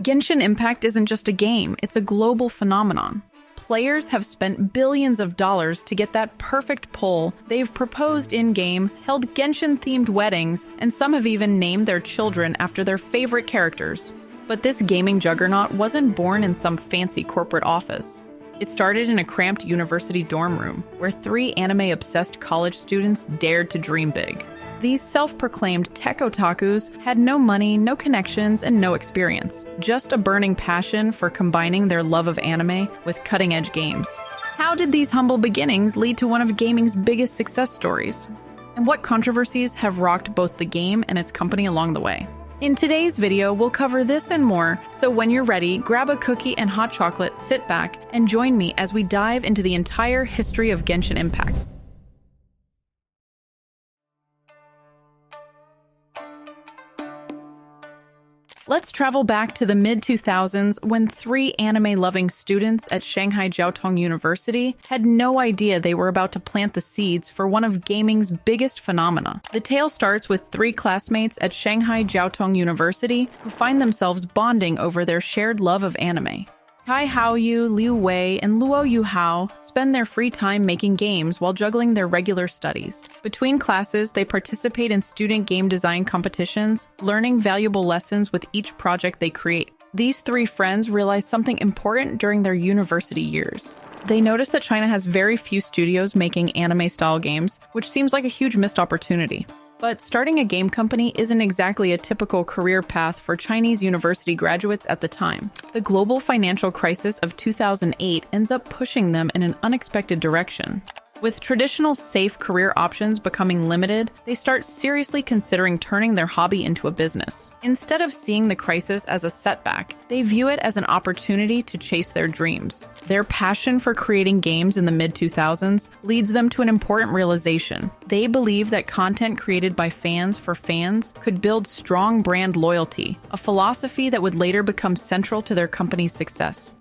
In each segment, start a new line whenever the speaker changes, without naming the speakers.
Genshin Impact isn't just a game, it's a global phenomenon. Players have spent billions of dollars to get that perfect pull. They've proposed in-game, held Genshin-themed weddings, and some have even named their children after their favorite characters. But this gaming juggernaut wasn't born in some fancy corporate office. It started in a cramped university dorm room, where 3 anime-obsessed college students dared to dream big. These self-proclaimed tech otakus had no money, no connections, and no experience. Just a burning passion for combining their love of anime with cutting-edge games. How did these humble beginnings lead to one of gaming's biggest success stories? And what controversies have rocked both the game and its company along the way? In today's video, we'll cover this and more, so when you're ready, grab a cookie and hot chocolate, sit back, and join me as we dive into the entire history of Genshin Impact. Let's travel back to the mid-2000s when 3 anime-loving students at Shanghai Jiao Tong University had no idea they were about to plant the seeds for one of gaming's biggest phenomena. The tale starts with 3 classmates at Shanghai Jiao Tong University who find themselves bonding over their shared love of anime. Kai Haoyu, Liu Wei, and Luo Yuhao spend their free time making games while juggling their regular studies. Between classes, they participate in student game design competitions, learning valuable lessons with each project they create. These 3 friends realize something important during their university years. They notice that China has very few studios making anime-style games, which seems like a huge missed opportunity. But starting a game company isn't exactly a typical career path for Chinese university graduates at the time. The global financial crisis of 2008 ends up pushing them in an unexpected direction. With traditional safe career options becoming limited, they start seriously considering turning their hobby into a business. Instead of seeing the crisis as a setback, they view it as an opportunity to chase their dreams. Their passion for creating games in the mid-2000s leads them to an important realization. They believe that content created by fans for fans could build strong brand loyalty, a philosophy that would later become central to their company's success.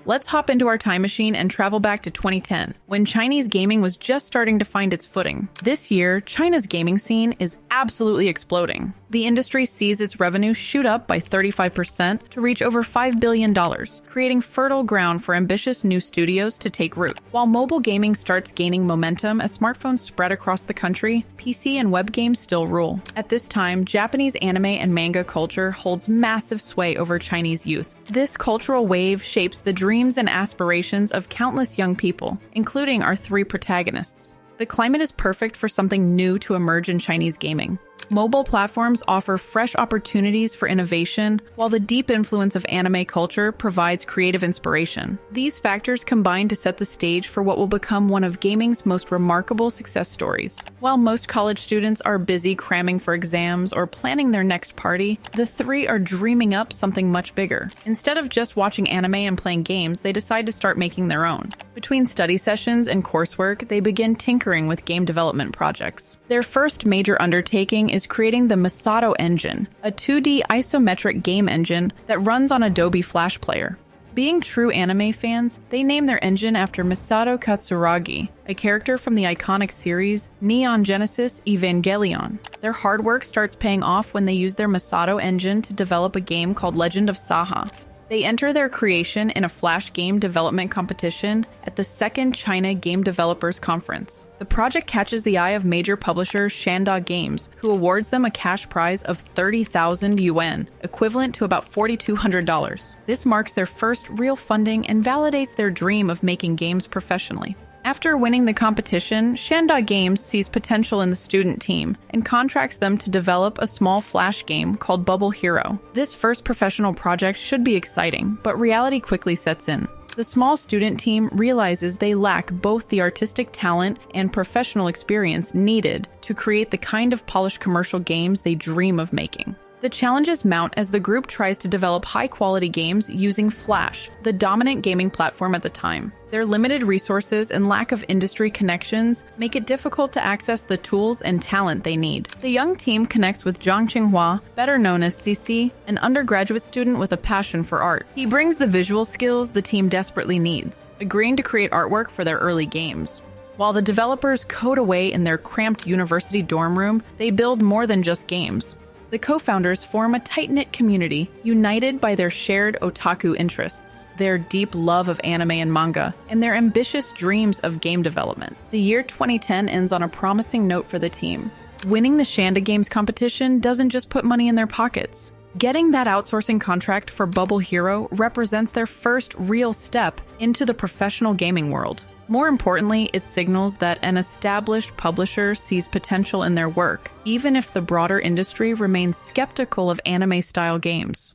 Let's hop into our time machine and travel back to 2010, when Chinese gaming was just starting to find its footing. This year, China's gaming scene is absolutely exploding. The industry sees its revenue shoot up by 35% to reach over $5 billion, creating fertile ground for ambitious new studios to take root. While mobile gaming starts gaining momentum as smartphones spread across the country, PC and web games still rule. At this time, Japanese anime and manga culture holds massive sway over Chinese youth. This cultural wave shapes the dreams and aspirations of countless young people, including our 3 protagonists. The climate is perfect for something new to emerge in Chinese gaming. Mobile platforms offer fresh opportunities for innovation, while the deep influence of anime culture provides creative inspiration. These factors combine to set the stage for what will become one of gaming's most remarkable success stories. While most college students are busy cramming for exams or planning their next party, the 3 are dreaming up something much bigger. Instead of just watching anime and playing games, they decide to start making their own. Between study sessions and coursework, they begin tinkering with game development projects. Their first major undertaking is creating the miHoYo engine, a 2D isometric game engine that runs on Adobe Flash Player. Being true anime fans, they name their engine after Masato Katsuragi, a character from the iconic series Neon Genesis Evangelion. Their hard work starts paying off when they use their miHoYo engine to develop a game called Legend of Saha. They enter their creation in a Flash game development competition at the 2nd China Game Developers Conference. The project catches the eye of major publisher Shanda Games, who awards them a cash prize of 30,000 yuan, equivalent to about $4,200. This marks their first real funding and validates their dream of making games professionally. After winning the competition, Shanda Games sees potential in the student team and contracts them to develop a small Flash game called Bubble Hero. This first professional project should be exciting, but reality quickly sets in. The small student team realizes they lack both the artistic talent and professional experience needed to create the kind of polished commercial games they dream of making. The challenges mount as the group tries to develop high-quality games using Flash, the dominant gaming platform at the time. Their limited resources and lack of industry connections make it difficult to access the tools and talent they need. The young team connects with Zhang Qinghua, better known as Cici, an undergraduate student with a passion for art. He brings the visual skills the team desperately needs, agreeing to create artwork for their early games. While the developers code away in their cramped university dorm room, they build more than just games. The co-founders form a tight-knit community, united by their shared otaku interests, their deep love of anime and manga, and their ambitious dreams of game development. The year 2010 ends on a promising note for the team. Winning the Shanda Games competition doesn't just put money in their pockets. Getting that outsourcing contract for Bubble Hero represents their first real step into the professional gaming world. More importantly, it signals that an established publisher sees potential in their work, even if the broader industry remains skeptical of anime-style games.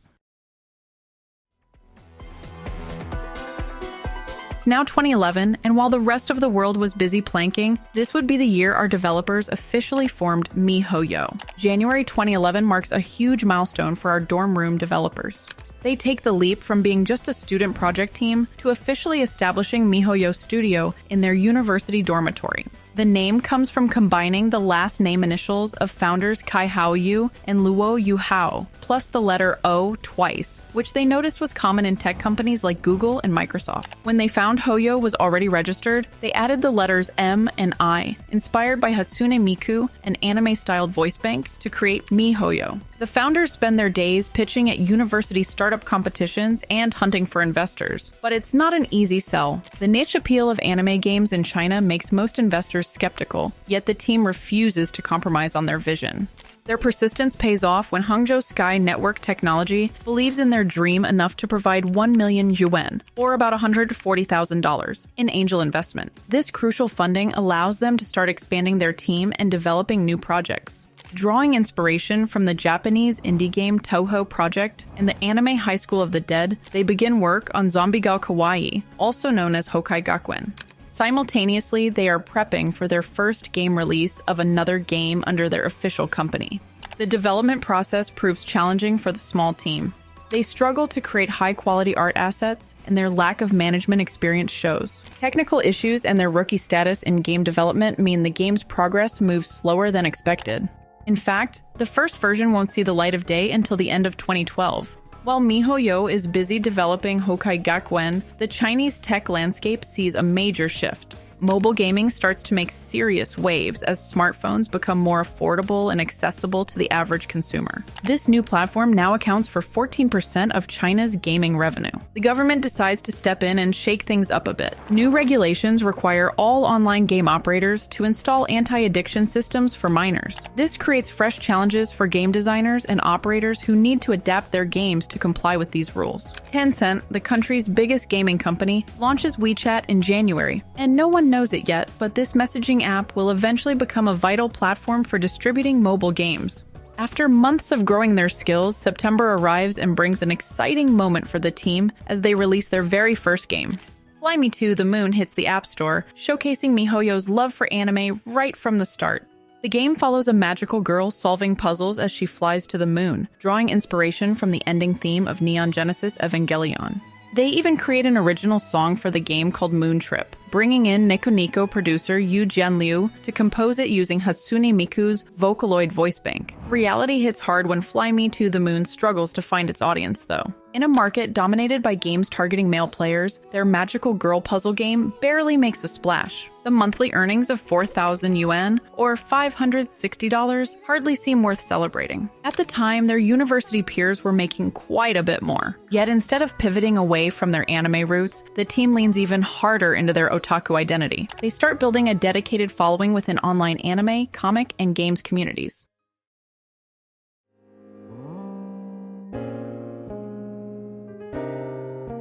It's now 2011, and while the rest of the world was busy planking, this would be the year our developers officially formed miHoYo. January 2011 marks a huge milestone for our dorm room developers. They take the leap from being just a student project team to officially establishing miHoYo Studio in their university dormitory. The name comes from combining the last name initials of founders Kai Haoyu and Luo Yuhao, plus the letter O twice, which they noticed was common in tech companies like Google and Microsoft. When they found HoYo was already registered, they added the letters M and I, inspired by Hatsune Miku, an anime-styled voice bank, to create miHoYo. The founders spend their days pitching at university startup competitions and hunting for investors. But it's not an easy sell. The niche appeal of anime games in China makes most investors skeptical, yet the team refuses to compromise on their vision. Their persistence pays off when Hangzhou Sky Network Technology believes in their dream enough to provide 1 million yuan, or about $140,000, in angel investment. This crucial funding allows them to start expanding their team and developing new projects. Drawing inspiration from the Japanese indie game Touhou Project and the anime High School of the Dead, they begin work on Zombiegal Kawaii, also known as Ho-kai Gakwen. Simultaneously, they are prepping for their first game release of another game under their official company. The development process proves challenging for the small team. They struggle to create high-quality art assets, and their lack of management experience shows. Technical issues and their rookie status in game development mean the game's progress moves slower than expected. In fact, the first version won't see the light of day until the end of 2012. While miHoYo is busy developing Ho-kai Gakwen, the Chinese tech landscape sees a major shift. Mobile gaming starts to make serious waves as smartphones become more affordable and accessible to the average consumer. This new platform now accounts for 14% of China's gaming revenue. The government decides to step in and shake things up a bit. New regulations require all online game operators to install anti-addiction systems for minors. This creates fresh challenges for game designers and operators who need to adapt their games to comply with these rules. Tencent, the country's biggest gaming company, launches WeChat in January, and no one knows it yet, but this messaging app will eventually become a vital platform for distributing mobile games. After months of growing their skills, September arrives and brings an exciting moment for the team as they release their very first game. Fly Me to the Moon hits the App Store, showcasing miHoYo's love for anime right from the start. The game follows a magical girl solving puzzles as she flies to the moon, drawing inspiration from the ending theme of Neon Genesis Evangelion. They even create an original song for the game called Moon Trip, bringing in Nico Nico producer Yu Jianliu to compose it using Hatsune Miku's Vocaloid voice bank. Reality hits hard when Fly Me to the Moon struggles to find its audience, though. In a market dominated by games targeting male players, their magical girl puzzle game barely makes a splash. The monthly earnings of 4,000 yuan, or $560, hardly seem worth celebrating. At the time, their university peers were making quite a bit more. Yet instead of pivoting away from their anime roots, the team leans even harder into their otaku identity. They start building a dedicated following within online anime, comic, and games communities. –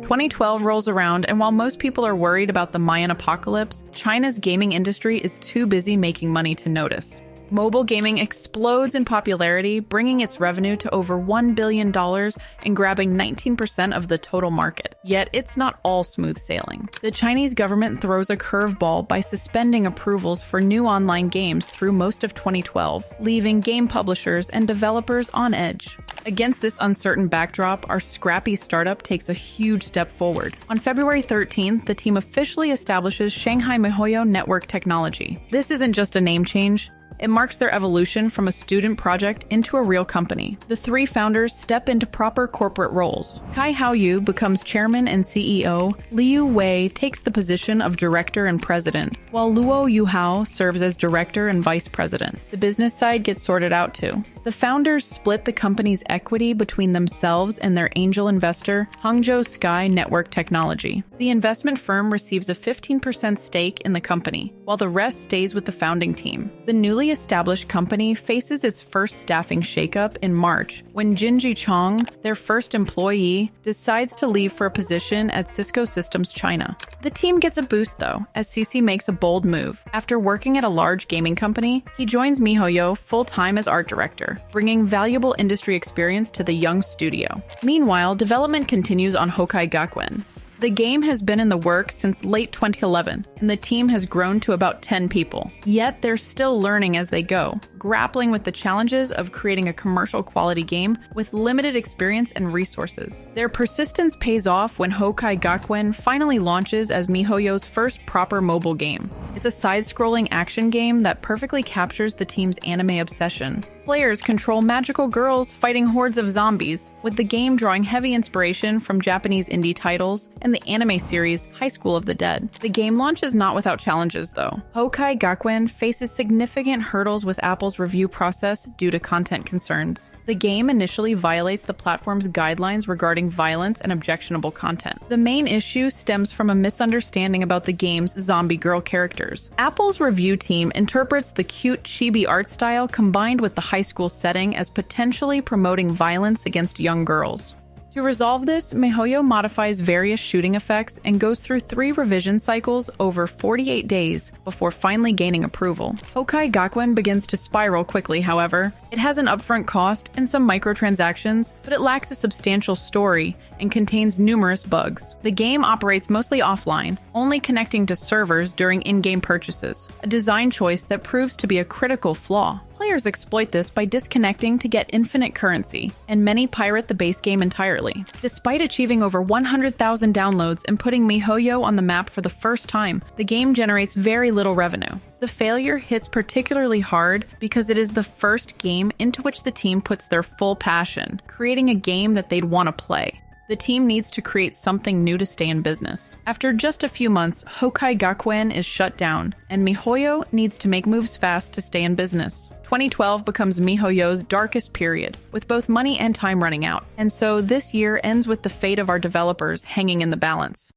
2012 rolls around, and while most people are worried about the Mayan apocalypse, China's gaming industry is too busy making money to notice. Mobile gaming explodes in popularity, bringing its revenue to over $1 billion and grabbing 19% of the total market. Yet it's not all smooth sailing. The Chinese government throws a curveball by suspending approvals for new online games through most of 2012, leaving game publishers and developers on edge. Against this uncertain backdrop, our scrappy startup takes a huge step forward. On February 13th, the team officially establishes Shanghai miHoYo Network Technology. This isn't just a name change. It marks their evolution from a student project into a real company. The three founders step into proper corporate roles. Kai Haoyu becomes chairman and CEO, Liu Wei takes the position of director and president, while Luo Yuhao serves as director and vice president. The business side gets sorted out too. The founders split the company's equity between themselves and their angel investor, Hangzhou Sky Network Technology. The investment firm receives a 15% stake in the company, while the rest stays with the founding team. The newly established company faces its first staffing shakeup in March when Jinji Chong, their first employee, decides to leave for a position at Cisco Systems China. The team gets a boost though, as CC makes a bold move. After working at a large gaming company, he joins miHoYo full-time as art director, bringing valuable industry experience to the young studio. Meanwhile, development continues on Ho-kai Gakwen. The game has been in the works since late 2011, and the team has grown to about 10 people. Yet they're still learning as they go, grappling with the challenges of creating a commercial quality game with limited experience and resources. Their persistence pays off when Ho-kai Gakwen finally launches as miHoYo's first proper mobile game. It's a side-scrolling action game that perfectly captures the team's anime obsession. Players control magical girls fighting hordes of zombies, with the game drawing heavy inspiration from Japanese indie titles and the anime series High School of the Dead. The game launch is not without challenges, though. Ho-kai Gakwen faces significant hurdles with Apple's review process due to content concerns. The game initially violates the platform's guidelines regarding violence and objectionable content. The main issue stems from a misunderstanding about the game's zombie girl characters. Apple's review team interprets the cute chibi art style combined with the high school setting as potentially promoting violence against young girls. To resolve this, miHoYo modifies various shooting effects and goes through 3 revision cycles over 48 days before finally gaining approval. Ho-kai Gakwen begins to spiral quickly, however. It has an upfront cost and some microtransactions, but it lacks a substantial story and contains numerous bugs. The game operates mostly offline, only connecting to servers during in-game purchases, a design choice that proves to be a critical flaw. Players exploit this by disconnecting to get infinite currency, and many pirate the base game entirely. Despite achieving over 100,000 downloads and putting miHoYo on the map for the first time, the game generates very little revenue. The failure hits particularly hard because it is the first game into which the team puts their full passion, creating a game that they'd want to play. The team needs to create something new to stay in business. After just a few months, Ho-kai Gakwen is shut down, and miHoYo needs to make moves fast to stay in business. 2012 becomes miHoYo's darkest period, with both money and time running out, and so this year ends with the fate of our developers hanging in the balance.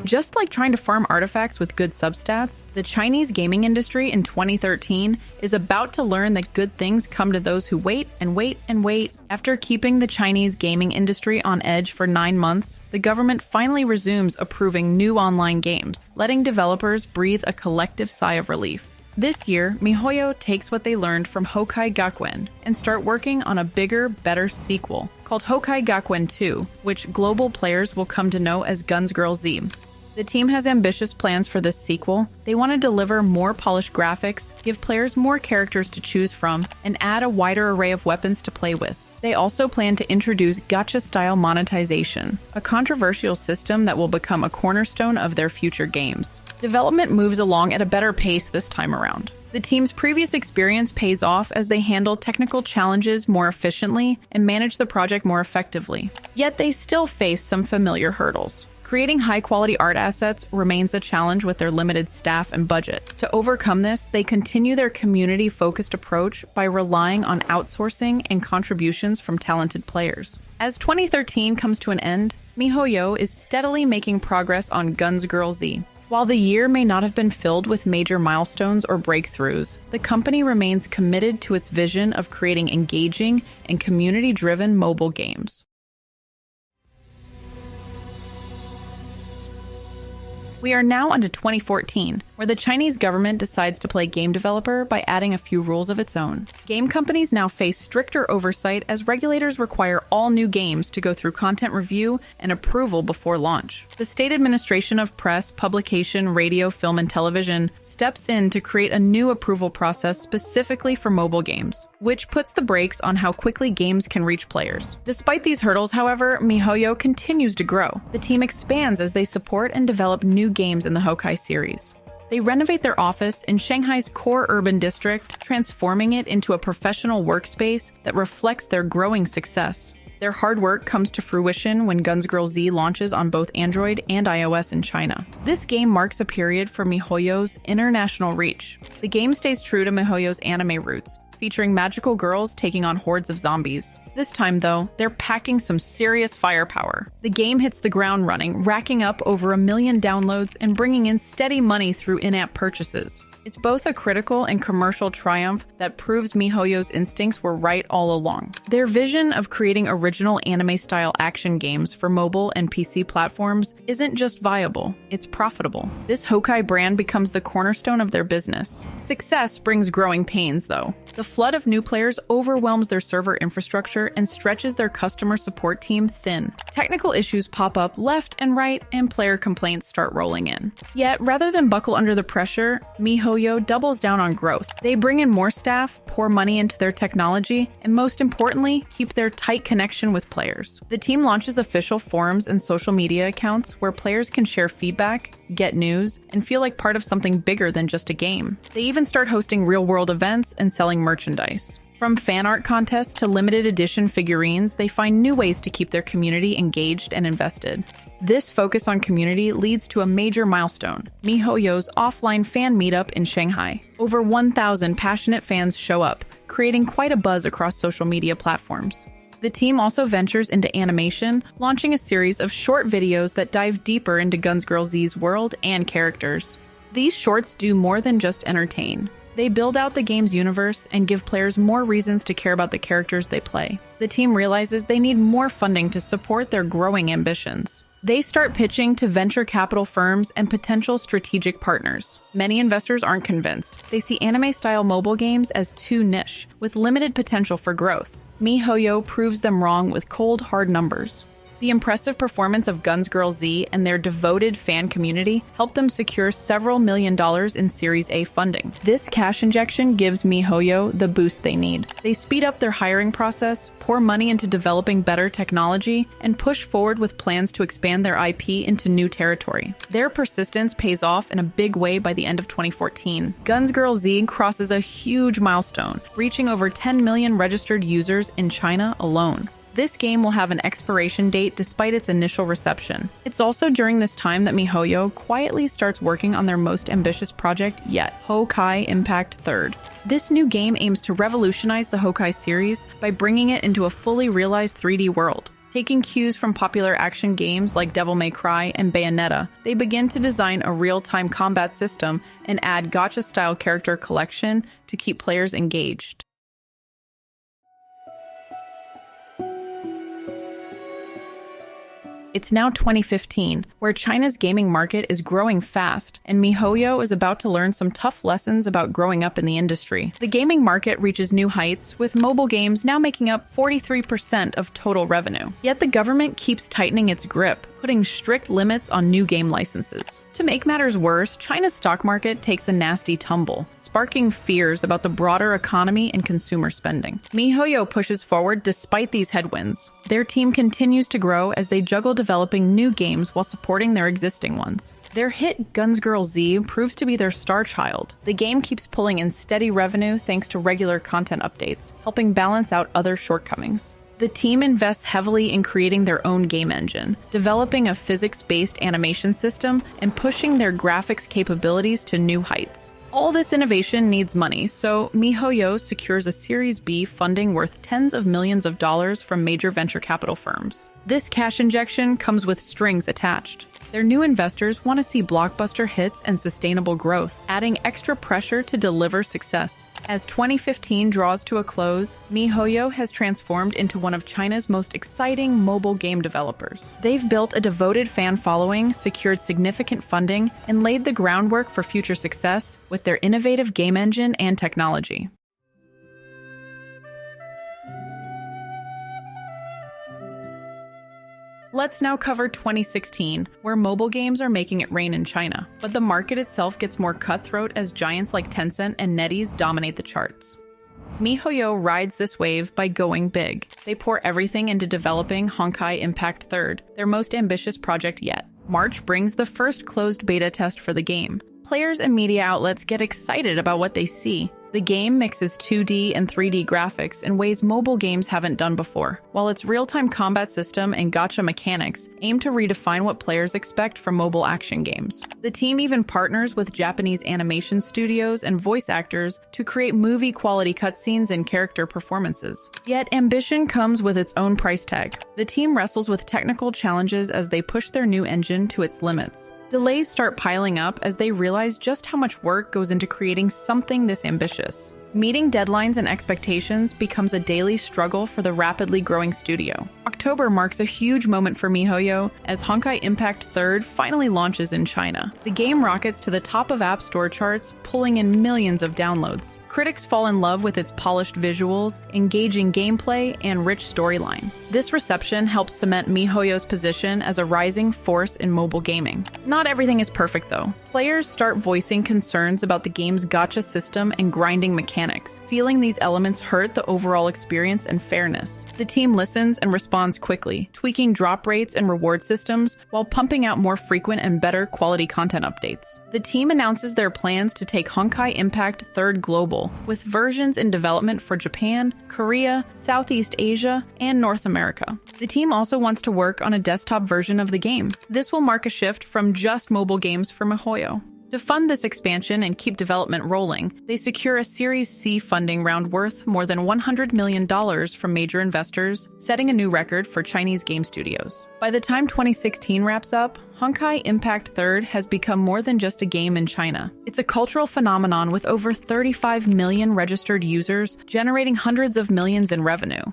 Just like trying to farm artifacts with good substats, the Chinese gaming industry in 2013 is about to learn that good things come to those who wait and wait and wait. After keeping the Chinese gaming industry on edge for 9 months, the government finally resumes approving new online games, letting developers breathe a collective sigh of relief. This year, miHoYo takes what they learned from Ho-kai Gakwen and start working on a bigger, better sequel called Ho-kai Gakwen 2, which global players will come to know as Guns Girl Z. The team has ambitious plans for this sequel. They want to deliver more polished graphics, give players more characters to choose from, and add a wider array of weapons to play with. They also plan to introduce gacha-style monetization, a controversial system that will become a cornerstone of their future games. Development moves along at a better pace this time around. The team's previous experience pays off as they handle technical challenges more efficiently and manage the project more effectively. Yet they still face some familiar hurdles. Creating high-quality art assets remains a challenge with their limited staff and budget. To overcome this, they continue their community-focused approach by relying on outsourcing and contributions from talented players. As 2013 comes to an end, miHoYo is steadily making progress on Guns Girl Z. While the year may not have been filled with major milestones or breakthroughs, the company remains committed to its vision of creating engaging and community-driven mobile games. We are now onto 2014, where the Chinese government decides to play game developer by adding a few rules of its own. Game companies now face stricter oversight as regulators require all new games to go through content review and approval before launch. The State Administration of Press, Publication, Radio, Film, and Television steps in to create a new approval process specifically for mobile games, which puts the brakes on how quickly games can reach players. Despite these hurdles, however, miHoYo continues to grow. The team expands as they support and develop new games in the Ho-kai series. They renovate their office in Shanghai's core urban district, transforming it into a professional workspace that reflects their growing success. Their hard work comes to fruition when Guns Z launches on both Android and iOS in China. This game marks a period for miHoYo's international reach. The game stays true to miHoYo's anime roots, featuring magical girls taking on hordes of zombies. This time, though, they're packing some serious firepower. The game hits the ground running, racking up over 1 million downloads and bringing in steady money through in-app purchases. It's both a critical and commercial triumph that proves miHoYo's instincts were right all along. Their vision of creating original anime-style action games for mobile and PC platforms isn't just viable, it's profitable. This Ho-kai brand becomes the cornerstone of their business. Success brings growing pains, though. The flood of new players overwhelms their server infrastructure and stretches their customer support team thin. Technical issues pop up left and right, and player complaints start rolling in. Yet, rather than buckle under the pressure, miHoYo doubles down on growth. They bring in more staff, pour money into their technology, and most importantly, keep their tight connection with players. The team launches official forums and social media accounts where players can share feedback, get news, and feel like part of something bigger than just a game. They even start hosting real-world events and selling merchandise. From fan art contests to limited edition figurines, they find new ways to keep their community engaged and invested. This focus on community leads to a major milestone, miHoYo's offline fan meetup in Shanghai. Over 1,000 passionate fans show up, creating quite a buzz across social media platforms. The team also ventures into animation, launching a series of short videos that dive deeper into Guns Z's world and characters. These shorts do more than just entertain. They build out the game's universe and give players more reasons to care about the characters they play. The team realizes they need more funding to support their growing ambitions. They start pitching to venture capital firms and potential strategic partners. Many investors aren't convinced. They see anime-style mobile games as too niche, with limited potential for growth. miHoYo proves them wrong with cold, hard numbers. The impressive performance of Guns Z and their devoted fan community helped them secure several $1 million in Series A funding. This cash injection gives miHoYo the boost they need. They speed up their hiring process, pour money into developing better technology, and push forward with plans to expand their IP into new territory. Their persistence pays off in a big way by the end of 2014. Guns Z crosses a huge milestone, reaching over 10 million registered users in China alone. This game will have an expiration date despite its initial reception. It's also during this time that miHoYo quietly starts working on their most ambitious project yet, Honkai Impact 3rd. This new game aims to revolutionize the Ho-kai series by bringing it into a fully realized 3D world. Taking cues from popular action games like Devil May Cry and Bayonetta, they begin to design a real-time combat system and add gacha-style character collection to keep players engaged. It's now 2015, where China's gaming market is growing fast, and miHoYo is about to learn some tough lessons about growing up in the industry. The gaming market reaches new heights, with mobile games now making up 43% of total revenue. Yet the government keeps tightening its grip, putting strict limits on new game licenses. To make matters worse, China's stock market takes a nasty tumble, sparking fears about the broader economy and consumer spending. miHoYo pushes forward despite these headwinds. Their team continues to grow as they juggle developing new games while supporting their existing ones. Their hit Guns Z proves to be their star child. The game keeps pulling in steady revenue thanks to regular content updates, helping balance out other shortcomings. The team invests heavily in creating their own game engine, developing a physics-based animation system, and pushing their graphics capabilities to new heights. All this innovation needs money, so miHoYo secures a Series B funding worth tens of millions of dollars from major venture capital firms. This cash injection comes with strings attached. Their new investors want to see blockbuster hits and sustainable growth, adding extra pressure to deliver success. As 2015 draws to a close, miHoYo has transformed into one of China's most exciting mobile game developers. They've built a devoted fan following, secured significant funding, and laid the groundwork for future success with their innovative game engine and technology. Let's now cover 2016, where mobile games are making it rain in China. But the market itself gets more cutthroat as giants like Tencent and NetEase dominate the charts. miHoYo rides this wave by going big. They pour everything into developing Honkai Impact 3rd, their most ambitious project yet. March brings the first closed beta test for the game. Players and media outlets get excited about what they see. The game mixes 2D and 3D graphics in ways mobile games haven't done before, while its real-time combat system and gacha mechanics aim to redefine what players expect from mobile action games. The team even partners with Japanese animation studios and voice actors to create movie-quality cutscenes and character performances. Yet ambition comes with its own price tag. The team wrestles with technical challenges as they push their new engine to its limits. Delays start piling up as they realize just how much work goes into creating something this ambitious. Meeting deadlines and expectations becomes a daily struggle for the rapidly growing studio. October marks a huge moment for miHoYo as Honkai Impact 3 finally launches in China. The game rockets to the top of App Store charts, pulling in millions of downloads. Critics fall in love with its polished visuals, engaging gameplay, and rich storyline. This reception helps cement miHoYo's position as a rising force in mobile gaming. Not everything is perfect, though. Players start voicing concerns about the game's gacha system and grinding mechanics, feeling these elements hurt the overall experience and fairness. The team listens and responds quickly, tweaking drop rates and reward systems while pumping out more frequent and better quality content updates. The team announces their plans to take Honkai Impact 3 global, with versions in development for Japan, Korea, Southeast Asia, and North America. The team also wants to work on a desktop version of the game. This will mark a shift from just mobile games for miHoYo. To fund this expansion and keep development rolling, they secure a Series C funding round worth more than $100 million from major investors, setting a new record for Chinese game studios. By the time 2016 wraps up, Honkai Impact 3 has become more than just a game in China. It's a cultural phenomenon with over 35 million registered users, generating hundreds of millions in revenue.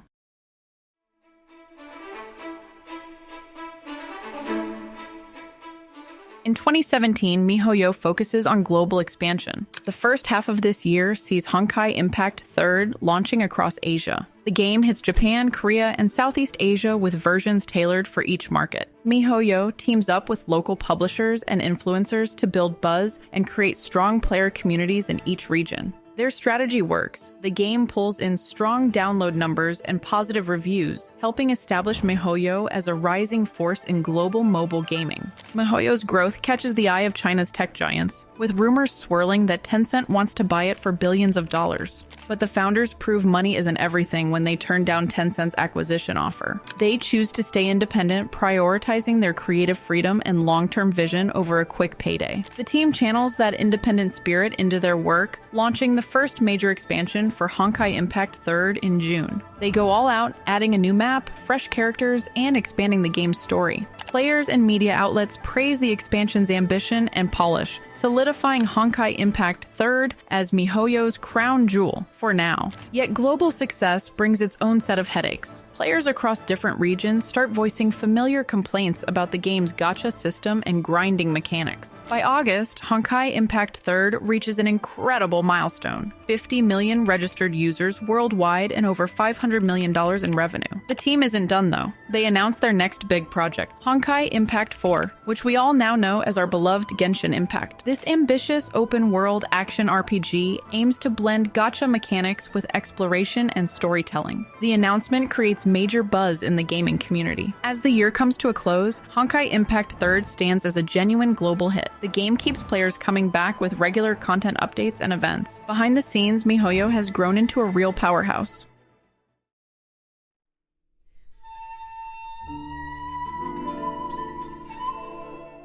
In 2017, miHoYo focuses on global expansion. The first half of this year sees Honkai Impact 3 launching across Asia. The game hits Japan, Korea, and Southeast Asia with versions tailored for each market. miHoYo teams up with local publishers and influencers to build buzz and create strong player communities in each region. Their strategy works. The game pulls in strong download numbers and positive reviews, helping establish miHoYo as a rising force in global mobile gaming. miHoYo's growth catches the eye of China's tech giants, with rumors swirling that Tencent wants to buy it for billions of dollars. But the founders prove money isn't everything when they turn down Tencent's acquisition offer. They choose to stay independent, prioritizing their creative freedom and long-term vision over a quick payday. The team channels that independent spirit into their work, launching the first major expansion for Honkai Impact 3 in June. They go all out, adding a new map, fresh characters, and expanding the game's story. Players and media outlets praise the expansion's ambition and polish, solidifying Honkai Impact 3 as miHoYo's crown jewel for now. Yet global success brings its own set of headaches. Players across different regions start voicing familiar complaints about the game's gacha system and grinding mechanics. By August, Honkai Impact 3 reaches an incredible milestone: 50 million registered users worldwide and over $500 million in revenue. The team isn't done though. They announced their next big project, Honkai Impact 4, which we all now know as our beloved Genshin Impact. This ambitious open-world action RPG aims to blend gacha mechanics with exploration and storytelling. The announcement creates major buzz in the gaming community. As the year comes to a close, Honkai Impact 3 stands as a genuine global hit. The game keeps players coming back with regular content updates and events. Behind the scenes, miHoYo has grown into a real powerhouse.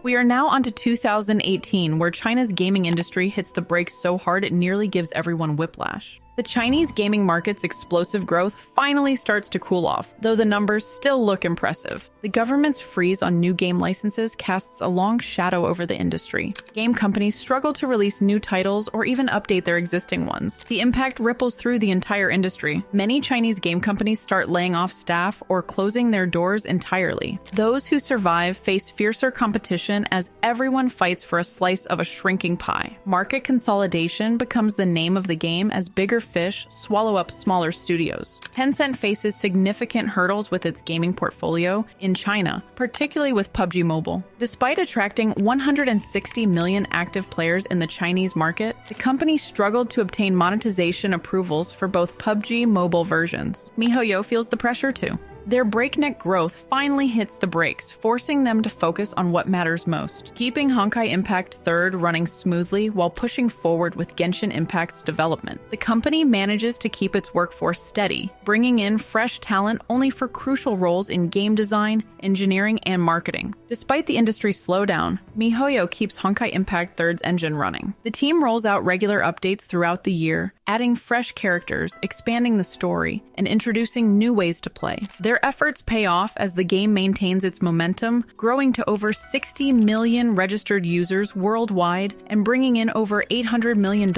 We are now onto 2018, where China's gaming industry hits the brakes so hard it nearly gives everyone whiplash. The Chinese gaming market's explosive growth finally starts to cool off, though the numbers still look impressive. The government's freeze on new game licenses casts a long shadow over the industry. Game companies struggle to release new titles or even update their existing ones. The impact ripples through the entire industry. Many Chinese game companies start laying off staff or closing their doors entirely. Those who survive face fiercer competition as everyone fights for a slice of a shrinking pie. Market consolidation becomes the name of the game as bigger fish swallow up smaller studios. Tencent faces significant hurdles with its gaming portfolio in China, particularly with PUBG Mobile. Despite attracting 160 million active players in the Chinese market, the company struggled to obtain monetization approvals for both PUBG Mobile versions. miHoYo feels the pressure too. Their breakneck growth finally hits the brakes, forcing them to focus on what matters most, keeping Honkai Impact 3 running smoothly while pushing forward with Genshin Impact's development. The company manages to keep its workforce steady, bringing in fresh talent only for crucial roles in game design, engineering, and marketing. Despite the industry's slowdown, miHoYo keeps Honkai Impact 3's engine running. The team rolls out regular updates throughout the year, adding fresh characters, expanding the story, and introducing new ways to play. Their efforts pay off as the game maintains its momentum, growing to over 60 million registered users worldwide and bringing in over $800 million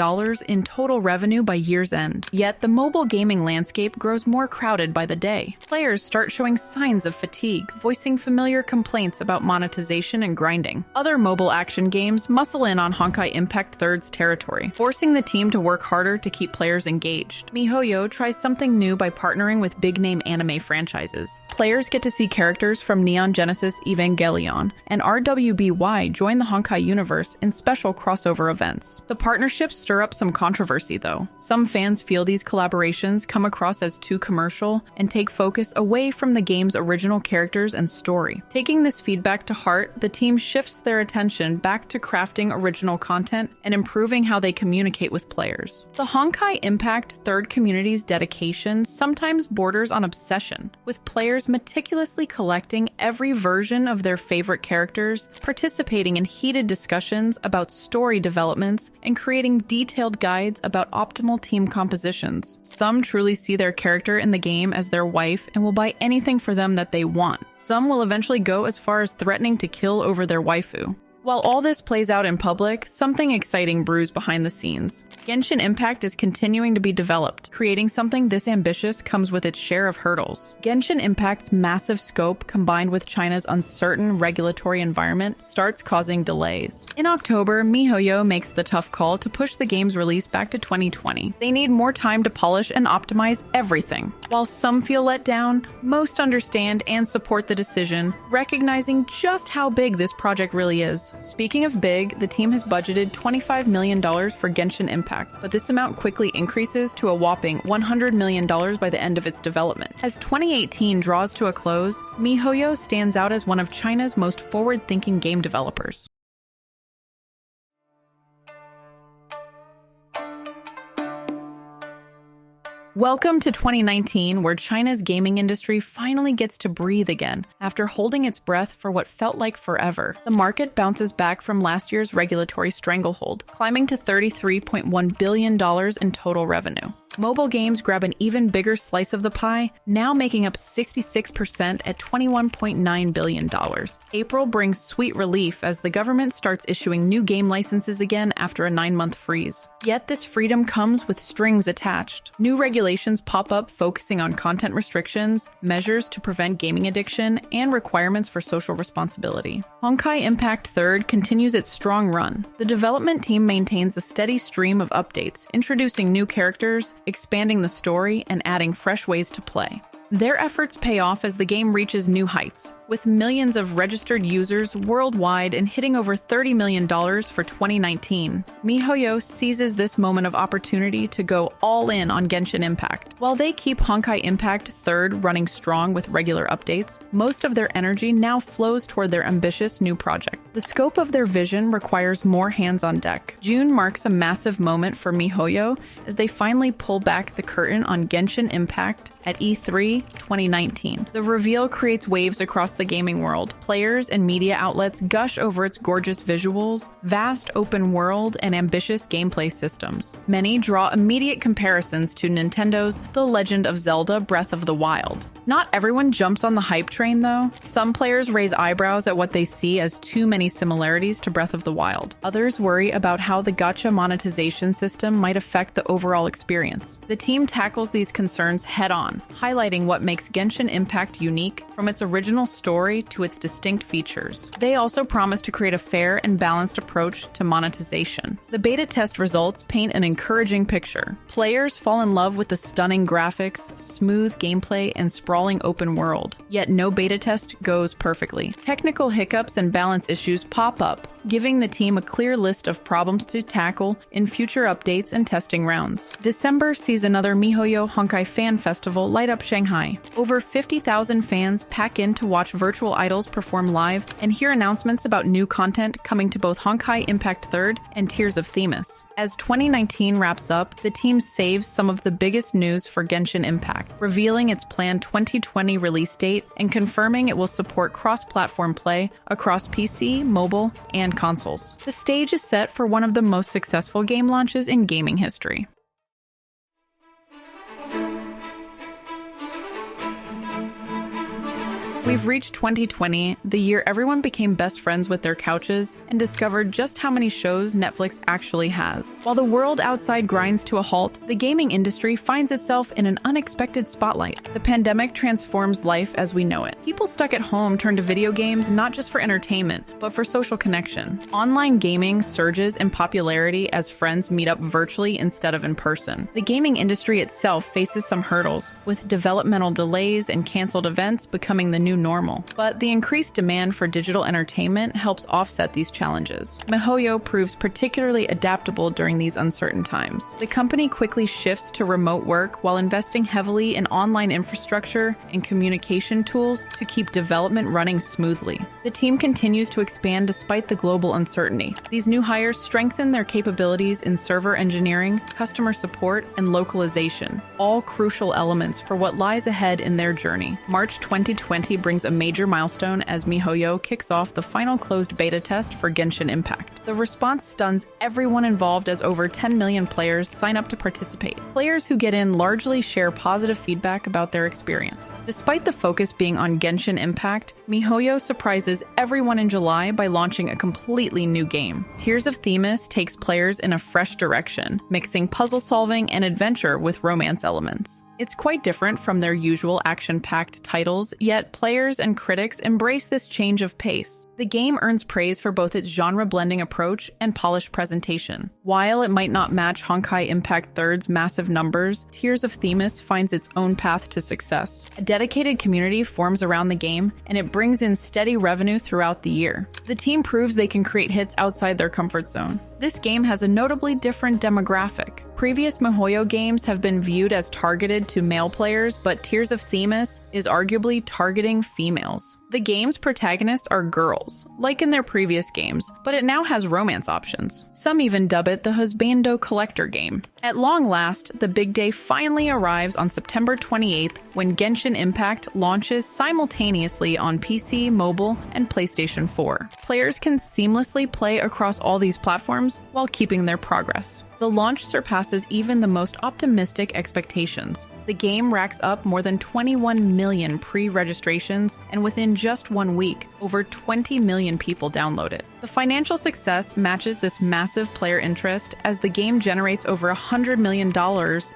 in total revenue by year's end. Yet the mobile gaming landscape grows more crowded by the day. Players start showing signs of fatigue, voicing familiar complaints about monetization and grinding. Other mobile action games muscle in on Honkai Impact 3's territory, forcing the team to work harder to keep players engaged. miHoYo tries something new by partnering with big-name anime franchises. Players get to see characters from Neon Genesis Evangelion, and RWBY join the Honkai universe in special crossover events. The partnerships stir up some controversy, though. Some fans feel these collaborations come across as too commercial and take focus away from the game's original characters and story. Taking this feedback to heart, the team shifts their attention back to crafting original content and improving how they communicate with players. The Honkai Impact 3 community's dedication sometimes borders on obsession, with players meticulously collecting every version of their favorite characters, participating in heated discussions about story developments, and creating detailed guides about optimal team compositions. Some truly see their character in the game as their wife and will buy anything for them that they want. Some will eventually go as far as threatening to kill over their waifu. While all this plays out in public, something exciting brews behind the scenes. Genshin Impact is continuing to be developed. Creating something this ambitious comes with its share of hurdles. Genshin Impact's massive scope, combined with China's uncertain regulatory environment, starts causing delays. In October, miHoYo makes the tough call to push the game's release back to 2020. They need more time to polish and optimize everything. While some feel let down, most understand and support the decision, recognizing just how big this project really is. Speaking of big, the team has budgeted $25 million for Genshin Impact, but this amount quickly increases to a whopping $100 million by the end of its development. As 2018 draws to a close, miHoYo stands out as one of China's most forward-thinking game developers. Welcome to 2019, where China's gaming industry finally gets to breathe again after holding its breath for what felt like forever. The market bounces back from last year's regulatory stranglehold, climbing to $33.1 billion in total revenue. Mobile games grab an even bigger slice of the pie, now making up 66% at $21.9 billion. April brings sweet relief as the government starts issuing new game licenses again after a 9-month freeze. Yet this freedom comes with strings attached. New regulations pop up focusing on content restrictions, measures to prevent gaming addiction, and requirements for social responsibility. Honkai Impact 3 continues its strong run. The development team maintains a steady stream of updates, introducing new characters, expanding the story, and adding fresh ways to play. Their efforts pay off as the game reaches new heights, with millions of registered users worldwide and hitting over $30 million for 2019. miHoYo seizes this moment of opportunity to go all in on Genshin Impact. While they keep Honkai Impact 3 running strong with regular updates, most of their energy now flows toward their ambitious new project. The scope of their vision requires more hands on deck. June marks a massive moment for miHoYo as they finally pull back the curtain on Genshin Impact at E3 2019. The reveal creates waves across the gaming world. Players and media outlets gush over its gorgeous visuals, vast open world, and ambitious gameplay systems. Many draw immediate comparisons to Nintendo's The Legend of Zelda: Breath of the Wild. Not everyone jumps on the hype train, though. Some players raise eyebrows at what they see as too many similarities to Breath of the Wild. Others worry about how the gacha monetization system might affect the overall experience. The team tackles these concerns head-on, highlighting what makes Genshin Impact unique, from its original story story to its distinct features. They also promise to create a fair and balanced approach to monetization. The beta test results paint an encouraging picture. Players fall in love with the stunning graphics, smooth gameplay, and sprawling open world. Yet no beta test goes perfectly. Technical hiccups and balance issues pop up, giving the team a clear list of problems to tackle in future updates and testing rounds. December sees another miHoYo Honkai Fan Festival light up Shanghai. Over 50,000 fans pack in to watch virtual idols perform live and hear announcements about new content coming to both Honkai Impact 3rd and Tears of Themis. As 2019 wraps up, the team saves some of the biggest news for Genshin Impact, revealing its planned 2020 release date and confirming it will support cross-platform play across PC, mobile, and consoles. The stage is set for one of the most successful game launches in gaming history. We've reached 2020, the year everyone became best friends with their couches and discovered just how many shows Netflix actually has. While the world outside grinds to a halt, the gaming industry finds itself in an unexpected spotlight. The pandemic transforms life as we know it. People stuck at home turn to video games not just for entertainment, but for social connection. Online gaming surges in popularity as friends meet up virtually instead of in person. The gaming industry itself faces some hurdles, with developmental delays and canceled events becoming the new normal. But the increased demand for digital entertainment helps offset these challenges. miHoYo proves particularly adaptable during these uncertain times. The company quickly shifts to remote work while investing heavily in online infrastructure and communication tools to keep development running smoothly. The team continues to expand despite the global uncertainty. These new hires strengthen their capabilities in server engineering, customer support, and localization, all crucial elements for what lies ahead in their journey. March 2020 brings a major milestone as miHoYo kicks off the final closed beta test for Genshin Impact. The response stuns everyone involved as over 10 million players sign up to participate. Players who get in largely share positive feedback about their experience. Despite the focus being on Genshin Impact, miHoYo surprises everyone in July by launching a completely new game. Tears of Themis takes players in a fresh direction, mixing puzzle solving and adventure with romance elements. It's quite different from their usual action-packed titles, yet players and critics embrace this change of pace. The game earns praise for both its genre-blending approach and polished presentation. While it might not match Honkai Impact 3rd's massive numbers, Tears of Themis finds its own path to success. A dedicated community forms around the game, and it brings in steady revenue throughout the year. The team proves they can create hits outside their comfort zone. This game has a notably different demographic. Previous miHoYo games have been viewed as targeted to male players, but Tears of Themis is arguably targeting females. The game's protagonists are girls, like in their previous games, but it now has romance options. Some even dub it the husbando collector game. At long last, the big day finally arrives on September 28th when Genshin Impact launches simultaneously on PC, mobile, and PlayStation 4. Players can seamlessly play across all these platforms while keeping their progress. The launch surpasses even the most optimistic expectations. The game racks up more than 21 million pre-registrations, and within just 1 week, over 20 million people download it. The financial success matches this massive player interest as the game generates over $100 million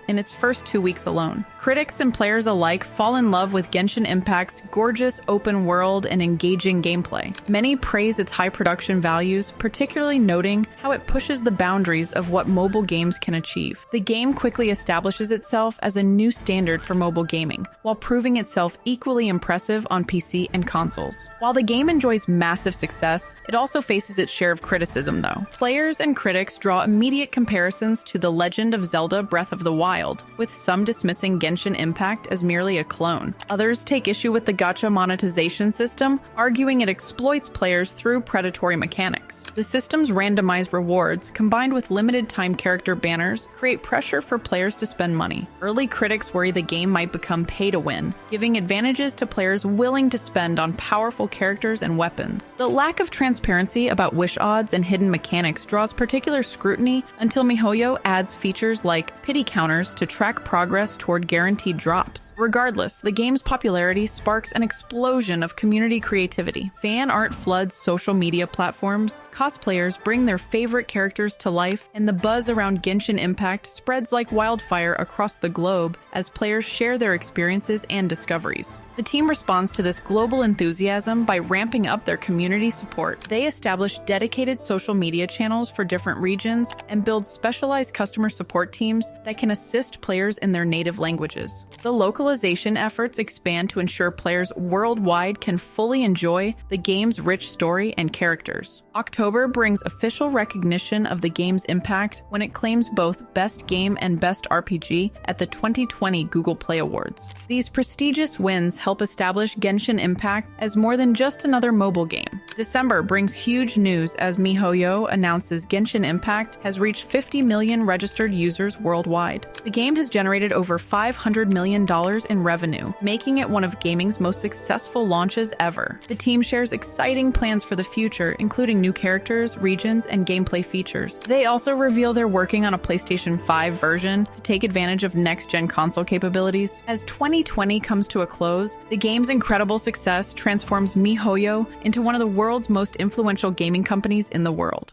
in its first 2 weeks alone. Critics and players alike fall in love with Genshin Impact's gorgeous open world and engaging gameplay. Many praise its high production values, particularly noting how it pushes the boundaries of what mobile games can achieve. The game quickly establishes itself as a new standard for mobile gaming, while proving itself equally impressive on PC and consoles. While the game enjoys massive success, it also faces its share of criticism though. Players and critics draw immediate comparisons to The Legend of Zelda Breath of the Wild, with some dismissing Genshin Impact as merely a clone. Others take issue with the gacha monetization system, arguing it exploits players through predatory mechanics. The system's randomized rewards, combined with limited time character banners, create pressure for players to spend money. Early critics worry the game might become pay to win, giving advantages to players willing to spend on powerful characters and weapons. The lack of transparency controversy about wish odds and hidden mechanics draws particular scrutiny until miHoYo adds features like pity counters to track progress toward guaranteed drops. Regardless, the game's popularity sparks an explosion of community creativity. Fan art floods social media platforms, cosplayers bring their favorite characters to life, and the buzz around Genshin Impact spreads like wildfire across the globe as players share their experiences and discoveries. The team responds to this global enthusiasm by ramping up their community support. They establish dedicated social media channels for different regions and build specialized customer support teams that can assist players in their native languages. The localization efforts expand to ensure players worldwide can fully enjoy the game's rich story and characters. October brings official recognition of the game's impact when it claims both Best Game and Best RPG at the 2020 Google Play Awards. These prestigious wins help establish Genshin Impact as more than just another mobile game. December brings huge news as miHoYo announces Genshin Impact has reached 50 million registered users worldwide. The game has generated over $500 million in revenue, making it one of gaming's most successful launches ever. The team shares exciting plans for the future, including new characters, regions, and gameplay features. They also reveal they're working on a PlayStation 5 version to take advantage of next-gen console capabilities. As 2020 comes to a close, the game's incredible success transforms miHoYo into one of the world's most influential gaming companies in the world.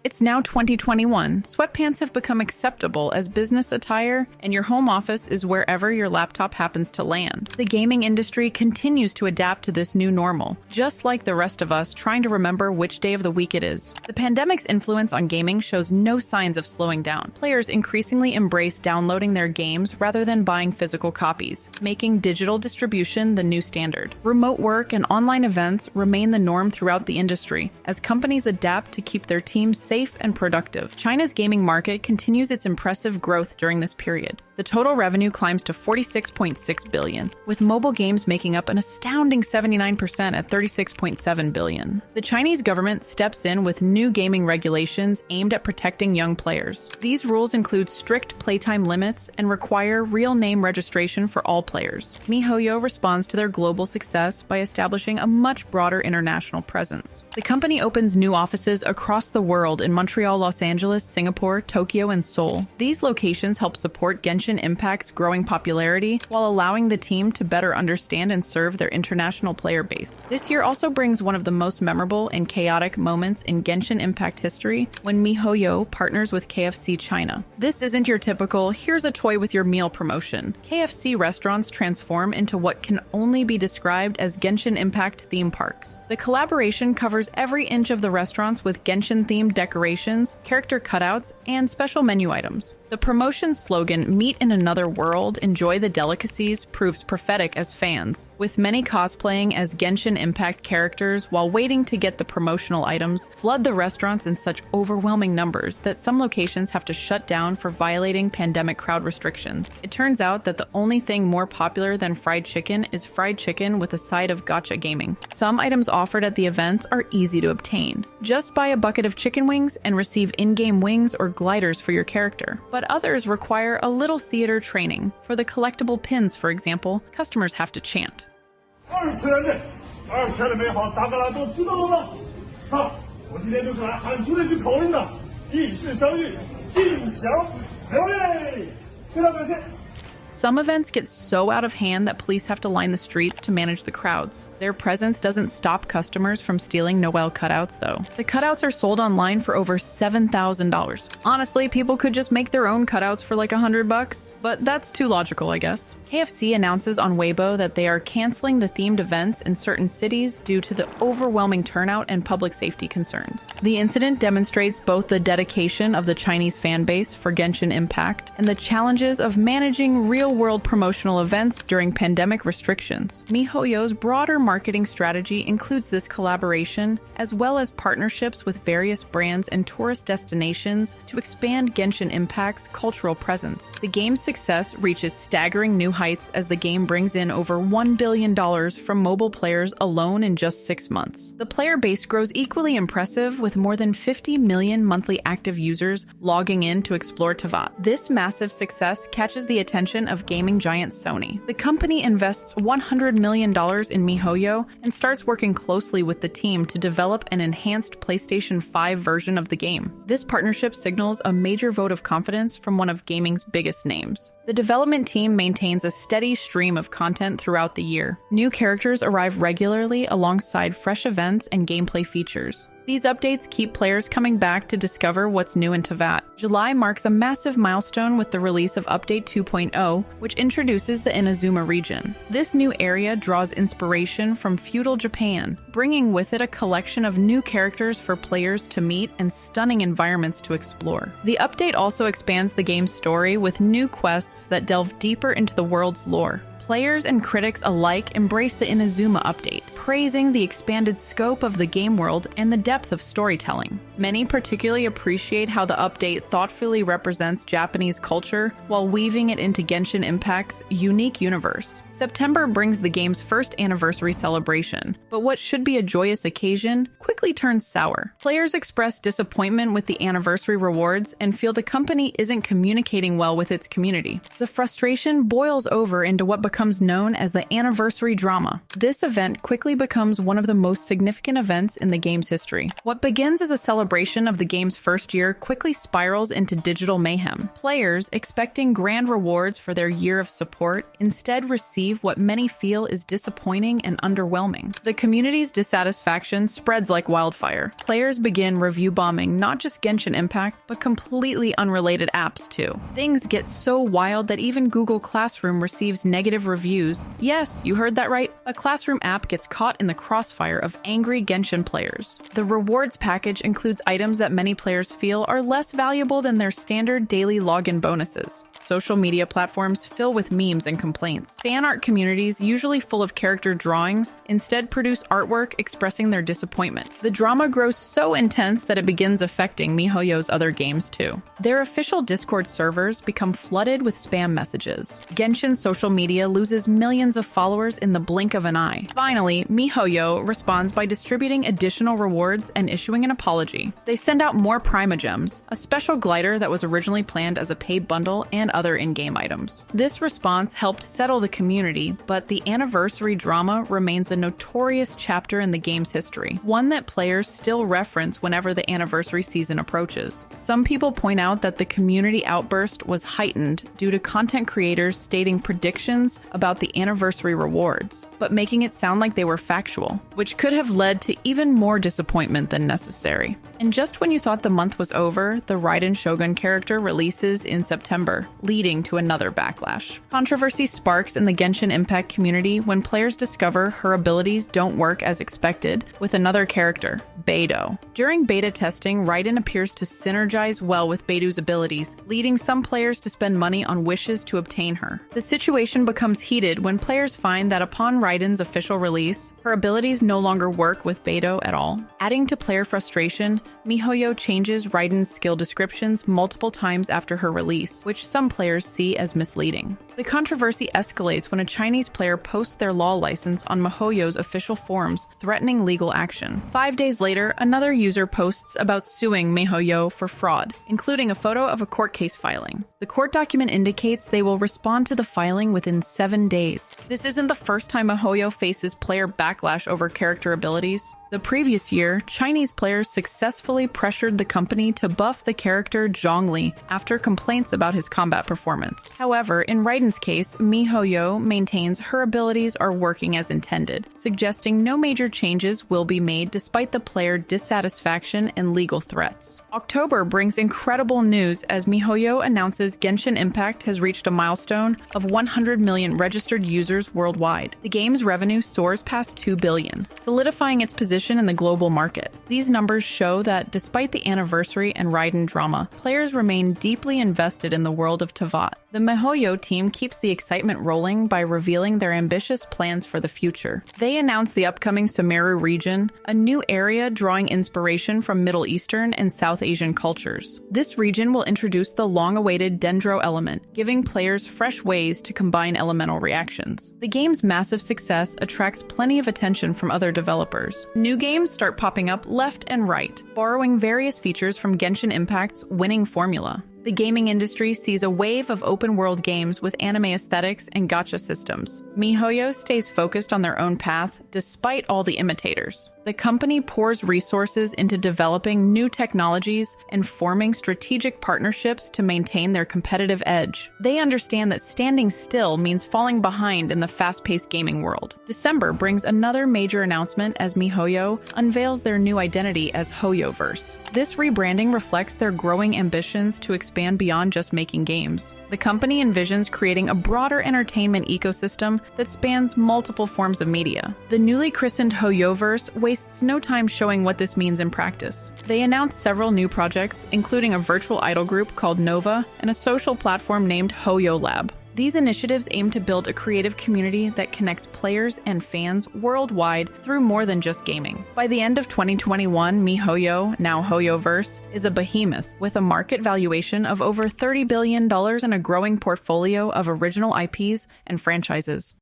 It's now 2021. Sweatpants have become acceptable as business attire, and your home office is wherever your laptop happens to land. The gaming industry continues to adapt to this new normal, just like the rest of us trying to remember which day of the week it is. The pandemic's influence on gaming shows no signs of slowing down. Players increasingly embrace downloading their games rather than buying physical copies, making digital distribution the new standard. Remote work and online events remain the norm throughout the industry as companies adapt to keep their teams safe and productive. China's gaming market continues its impressive growth during this period. The total revenue climbs to $46.6 billion, with mobile games making up an astounding 79% at $36.7 billion. The Chinese government steps in with new gaming regulations aimed at protecting young players. These rules include strict playtime limits and require real name registration for all players. miHoYo responds to their global success by establishing a much broader international presence. The company opens new offices across the world in Montreal, Los Angeles, Singapore, Tokyo, and Seoul. These locations help support Genshin Impact's growing popularity while allowing the team to better understand and serve their international player base. This year also brings one of the most memorable and chaotic moments in Genshin Impact history when miHoYo partners with KFC China. This isn't your typical, here's a toy with your meal promotion. KFC restaurants transform into what can only be described as Genshin Impact theme parks. The collaboration covers every inch of the restaurants with Genshin-themed decorations, character cutouts, and special menu items. The promotion slogan, "Meet in another world, enjoy the delicacies," proves prophetic as fans, with many cosplaying as Genshin Impact characters while waiting to get the promotional items, flood the restaurants in such overwhelming numbers that some locations have to shut down for violating pandemic crowd restrictions. It turns out that the only thing more popular than fried chicken is fried chicken with a side of gacha gaming. Some items offered at the events are easy to obtain. Just buy a bucket of chicken wings and receive in-game wings or gliders for your character. But others require a little theater training. For the collectible pins, for example, customers have to chant. Some events get so out of hand that police have to line the streets to manage the crowds. Their presence doesn't stop customers from stealing Noel cutouts, though. The cutouts are sold online for over $7,000. Honestly, people could just make their own cutouts for like $100, but that's too logical, I guess. KFC announces on Weibo that they are canceling the themed events in certain cities due to the overwhelming turnout and public safety concerns. The incident demonstrates both the dedication of the Chinese fan base for Genshin Impact and the challenges of managing real-world promotional events during pandemic restrictions. miHoYo's broader marketing strategy includes this collaboration, as well as partnerships with various brands and tourist destinations to expand Genshin Impact's cultural presence. The game's success reaches staggering new heights as the game brings in over $1 billion from mobile players alone in just 6 months. The player base grows equally impressive with more than 50 million monthly active users logging in to explore Teyvat. This massive success catches the attention of gaming giant Sony. The company invests $100 million in miHoYo and starts working closely with the team to develop an enhanced PlayStation 5 version of the game. This partnership signals a major vote of confidence from one of gaming's biggest names. The development team maintains a steady stream of content throughout the year. New characters arrive regularly alongside fresh events and gameplay features. These updates keep players coming back to discover what's new in Teyvat. July marks a massive milestone with the release of Update 2.0, which introduces the Inazuma region. This new area draws inspiration from feudal Japan, bringing with it a collection of new characters for players to meet and stunning environments to explore. The update also expands the game's story with new quests that delve deeper into the world's lore. Players and critics alike embrace the Inazuma update, praising the expanded scope of the game world and the depth of storytelling. Many particularly appreciate how the update thoughtfully represents Japanese culture while weaving it into Genshin Impact's unique universe. September brings the game's first anniversary celebration, but what should be a joyous occasion quickly turns sour. Players express disappointment with the anniversary rewards and feel the company isn't communicating well with its community. The frustration boils over into what becomes known as the anniversary drama. This event quickly becomes one of the most significant events in the game's history. What begins as a celebration of the game's first year quickly spirals into digital mayhem. Players, expecting grand rewards for their year of support, instead receive what many feel is disappointing and underwhelming. The community's dissatisfaction spreads like wildfire. Players begin review bombing not just Genshin Impact, but completely unrelated apps too. Things get so wild that even Google Classroom receives negative reviews. Yes, you heard that right. A Classroom app gets caught in the crossfire of angry Genshin players. The rewards package includes items that many players feel are less valuable than their standard daily login bonuses. Social media platforms fill with memes and complaints. Fan art communities, usually full of character drawings, instead produce artwork expressing their disappointment. The drama grows so intense that it begins affecting miHoYo's other games too. Their official Discord servers become flooded with spam messages. Genshin's social media loses millions of followers in the blink of an eye. Finally, miHoYo responds by distributing additional rewards and issuing an apology. They send out more Primogems, a special glider that was originally planned as a paid bundle, and other in-game items. This response helped settle the community, but the anniversary drama remains a notorious chapter in the game's history, one that players still reference whenever the anniversary season approaches. Some people point out that the community outburst was heightened due to content creators stating predictions about the anniversary rewards, but making it sound like they were factual, which could have led to even more disappointment than necessary. And just when you thought the month was over, the Raiden Shogun character releases in September, leading to another backlash. Controversy sparks in the Genshin Impact community when players discover her abilities don't work as expected with another character, Beidou. During beta testing, Raiden appears to synergize well with Beidou's abilities, leading some players to spend money on wishes to obtain her. The situation becomes heated when players find that upon Raiden's official release, her abilities no longer work with Beidou at all. Adding to player frustration, miHoYo changes Raiden's skill descriptions multiple times after her release, which some players see as misleading. The controversy escalates when a Chinese player posts their law license on miHoYo's official forums, threatening legal action. 5 days later, another user posts about suing miHoYo for fraud, including a photo of a court case filing. The court document indicates they will respond to the filing within 7 days. This isn't the first time miHoYo faces player backlash over character abilities. The previous year, Chinese players successfully pressured the company to buff the character Zhongli after complaints about his combat performance. However, in Raiden's case, miHoYo maintains her abilities are working as intended, suggesting no major changes will be made despite the player dissatisfaction and legal threats. October brings incredible news as miHoYo announces Genshin Impact has reached a milestone of 100 million registered users worldwide. The game's revenue soars past 2 billion, solidifying its position in the global market. These numbers show that despite the anniversary and Raiden drama, players remain deeply invested in the world of Teyvat. The miHoYo team keeps the excitement rolling by revealing their ambitious plans for the future. They announce the upcoming Sumeru region, a new area drawing inspiration from Middle Eastern and South Asian cultures. This region will introduce the long-awaited Dendro element, giving players fresh ways to combine elemental reactions. The game's massive success attracts plenty of attention from other developers. New games start popping up left and right, borrowing various features from Genshin Impact's winning formula. The gaming industry sees a wave of open-world games with anime aesthetics and gacha systems. miHoYo stays focused on their own path despite all the imitators. The company pours resources into developing new technologies and forming strategic partnerships to maintain their competitive edge. They understand that standing still means falling behind in the fast-paced gaming world. December brings another major announcement as miHoYo unveils their new identity as HoYoverse. This rebranding reflects their growing ambitions to expand beyond just making games. The company envisions creating a broader entertainment ecosystem that spans multiple forms of media. The newly christened HoYoverse wastes no time showing what this means in practice. They announced several new projects, including a virtual idol group called Nova and a social platform named HoYo Lab. These initiatives aim to build a creative community that connects players and fans worldwide through more than just gaming. By the end of 2021, miHoYo, now HoYoverse, is a behemoth with a market valuation of over $30 billion and a growing portfolio of original IPs and franchises.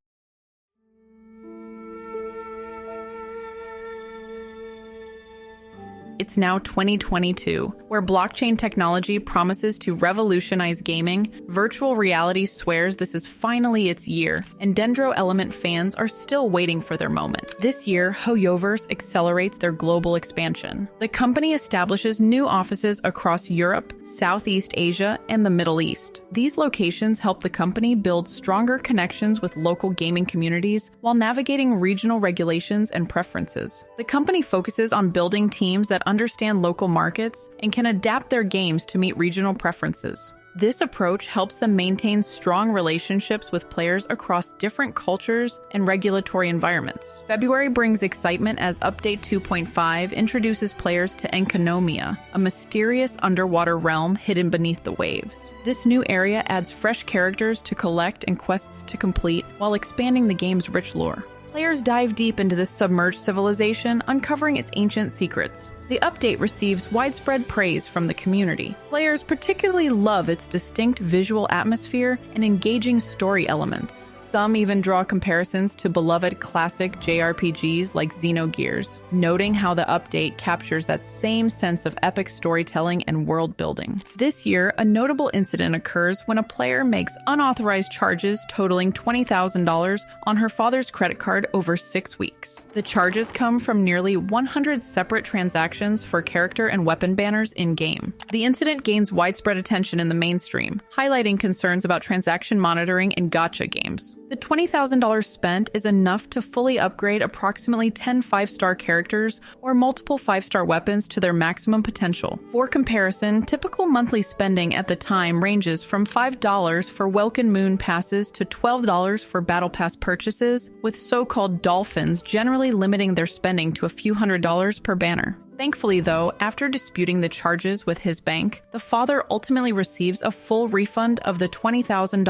It's now 2022, where blockchain technology promises to revolutionize gaming, virtual reality swears this is finally its year, and Dendro Element fans are still waiting for their moment. This year, HoYoverse accelerates their global expansion. The company establishes new offices across Europe, Southeast Asia, and the Middle East. These locations help the company build stronger connections with local gaming communities while navigating regional regulations and preferences. The company focuses on building teams that understand local markets and can adapt their games to meet regional preferences. This approach helps them maintain strong relationships with players across different cultures and regulatory environments. February brings excitement as Update 2.5 introduces players to Enkanomia, a mysterious underwater realm hidden beneath the waves. This new area adds fresh characters to collect and quests to complete while expanding the game's rich lore. Players dive deep into this submerged civilization, uncovering its ancient secrets. The update receives widespread praise from the community. Players particularly love its distinct visual atmosphere and engaging story elements. Some even draw comparisons to beloved classic JRPGs like Xenogears, noting how the update captures that same sense of epic storytelling and world building. This year, a notable incident occurs when a player makes unauthorized charges totaling $20,000 on her father's credit card over 6 weeks. The charges come from nearly 100 separate transactions for character and weapon banners in-game. The incident gains widespread attention in the mainstream, highlighting concerns about transaction monitoring in gacha games. The $20,000 spent is enough to fully upgrade approximately 10 5-star characters or multiple 5-star weapons to their maximum potential. For comparison, typical monthly spending at the time ranges from $5 for Welkin Moon passes to $12 for Battle Pass purchases, with so-called dolphins generally limiting their spending to a few $100s per banner. Thankfully, though, after disputing the charges with his bank, the father ultimately receives a full refund of the $20,000.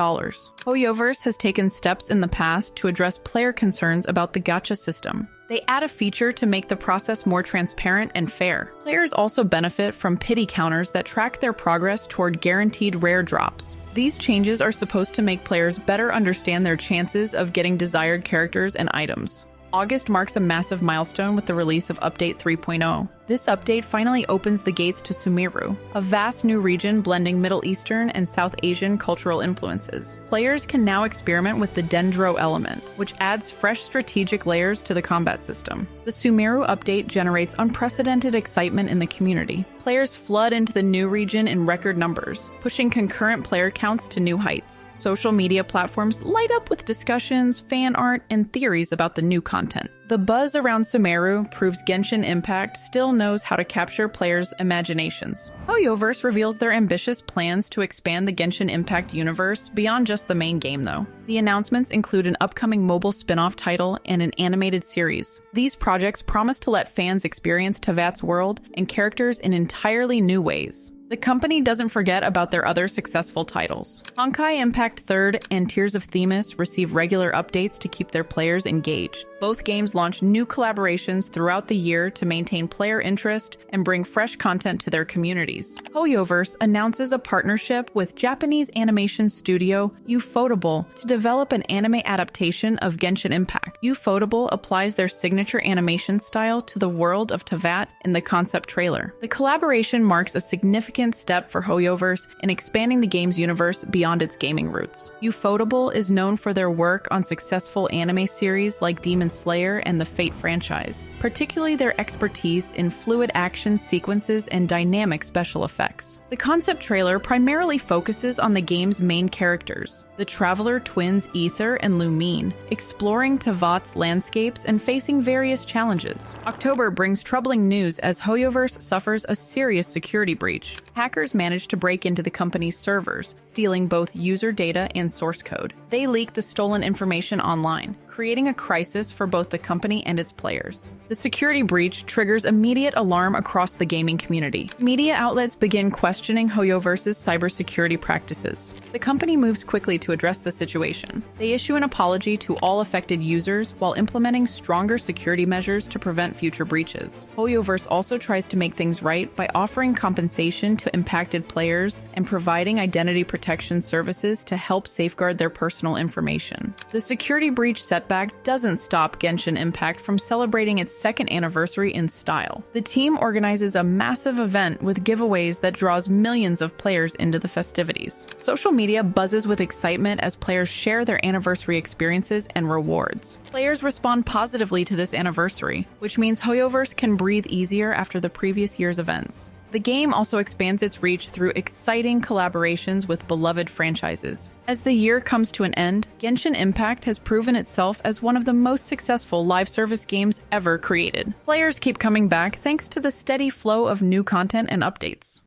HoYoverse has taken steps in the past to address player concerns about the gacha system. They add a feature to make the process more transparent and fair. Players also benefit from pity counters that track their progress toward guaranteed rare drops. These changes are supposed to make players better understand their chances of getting desired characters and items. August marks a massive milestone with the release of Update 3.0. This update finally opens the gates to Sumeru, a vast new region blending Middle Eastern and South Asian cultural influences. Players can now experiment with the Dendro element, which adds fresh strategic layers to the combat system. The Sumeru update generates unprecedented excitement in the community. Players flood into the new region in record numbers, pushing concurrent player counts to new heights. Social media platforms light up with discussions, fan art, and theories about the new content. The buzz around Sumeru proves Genshin Impact still knows how to capture players' imaginations. HoYoverse reveals their ambitious plans to expand the Genshin Impact universe beyond just the main game, though. The announcements include an upcoming mobile spin-off title and an animated series. These projects promise to let fans experience Tevat's world and characters in entirely new ways. The company doesn't forget about their other successful titles. Honkai Impact 3rd and Tears of Themis receive regular updates to keep their players engaged. Both games launch new collaborations throughout the year to maintain player interest and bring fresh content to their communities. HoYoverse announces a partnership with Japanese animation studio Ufotable to develop an anime adaptation of Genshin Impact. Ufotable applies their signature animation style to the world of Tevat in the concept trailer. The collaboration marks a significant significant step for HoYoverse in expanding the game's universe beyond its gaming roots. Ufotable is known for their work on successful anime series like Demon Slayer and the Fate franchise, particularly their expertise in fluid action sequences and dynamic special effects. The concept trailer primarily focuses on the game's main characters, the traveler twins Ether and Lumine, exploring Tevat's landscapes and facing various challenges. October brings troubling news as HoYoverse suffers a serious security breach. Hackers managed to break into the company's servers, stealing both user data and source code. They leak the stolen information online, creating a crisis for both the company and its players. The security breach triggers immediate alarm across the gaming community. Media outlets begin questioning HoYoverse's cybersecurity practices. The company moves quickly to address the situation. They issue an apology to all affected users while implementing stronger security measures to prevent future breaches. HoYoverse also tries to make things right by offering compensation to impacted players and providing identity protection services to help safeguard their personal information. The security breach setback doesn't stop Genshin Impact from celebrating its second anniversary in style. The team organizes a massive event with giveaways that draws millions of players into the festivities. Social media buzzes with excitement as players share their anniversary experiences and rewards. Players respond positively to this anniversary, which means HoYoverse can breathe easier after the previous year's events. The game also expands its reach through exciting collaborations with beloved franchises. As the year comes to an end, Genshin Impact has proven itself as one of the most successful live service games ever created. Players keep coming back thanks to the steady flow of new content and updates.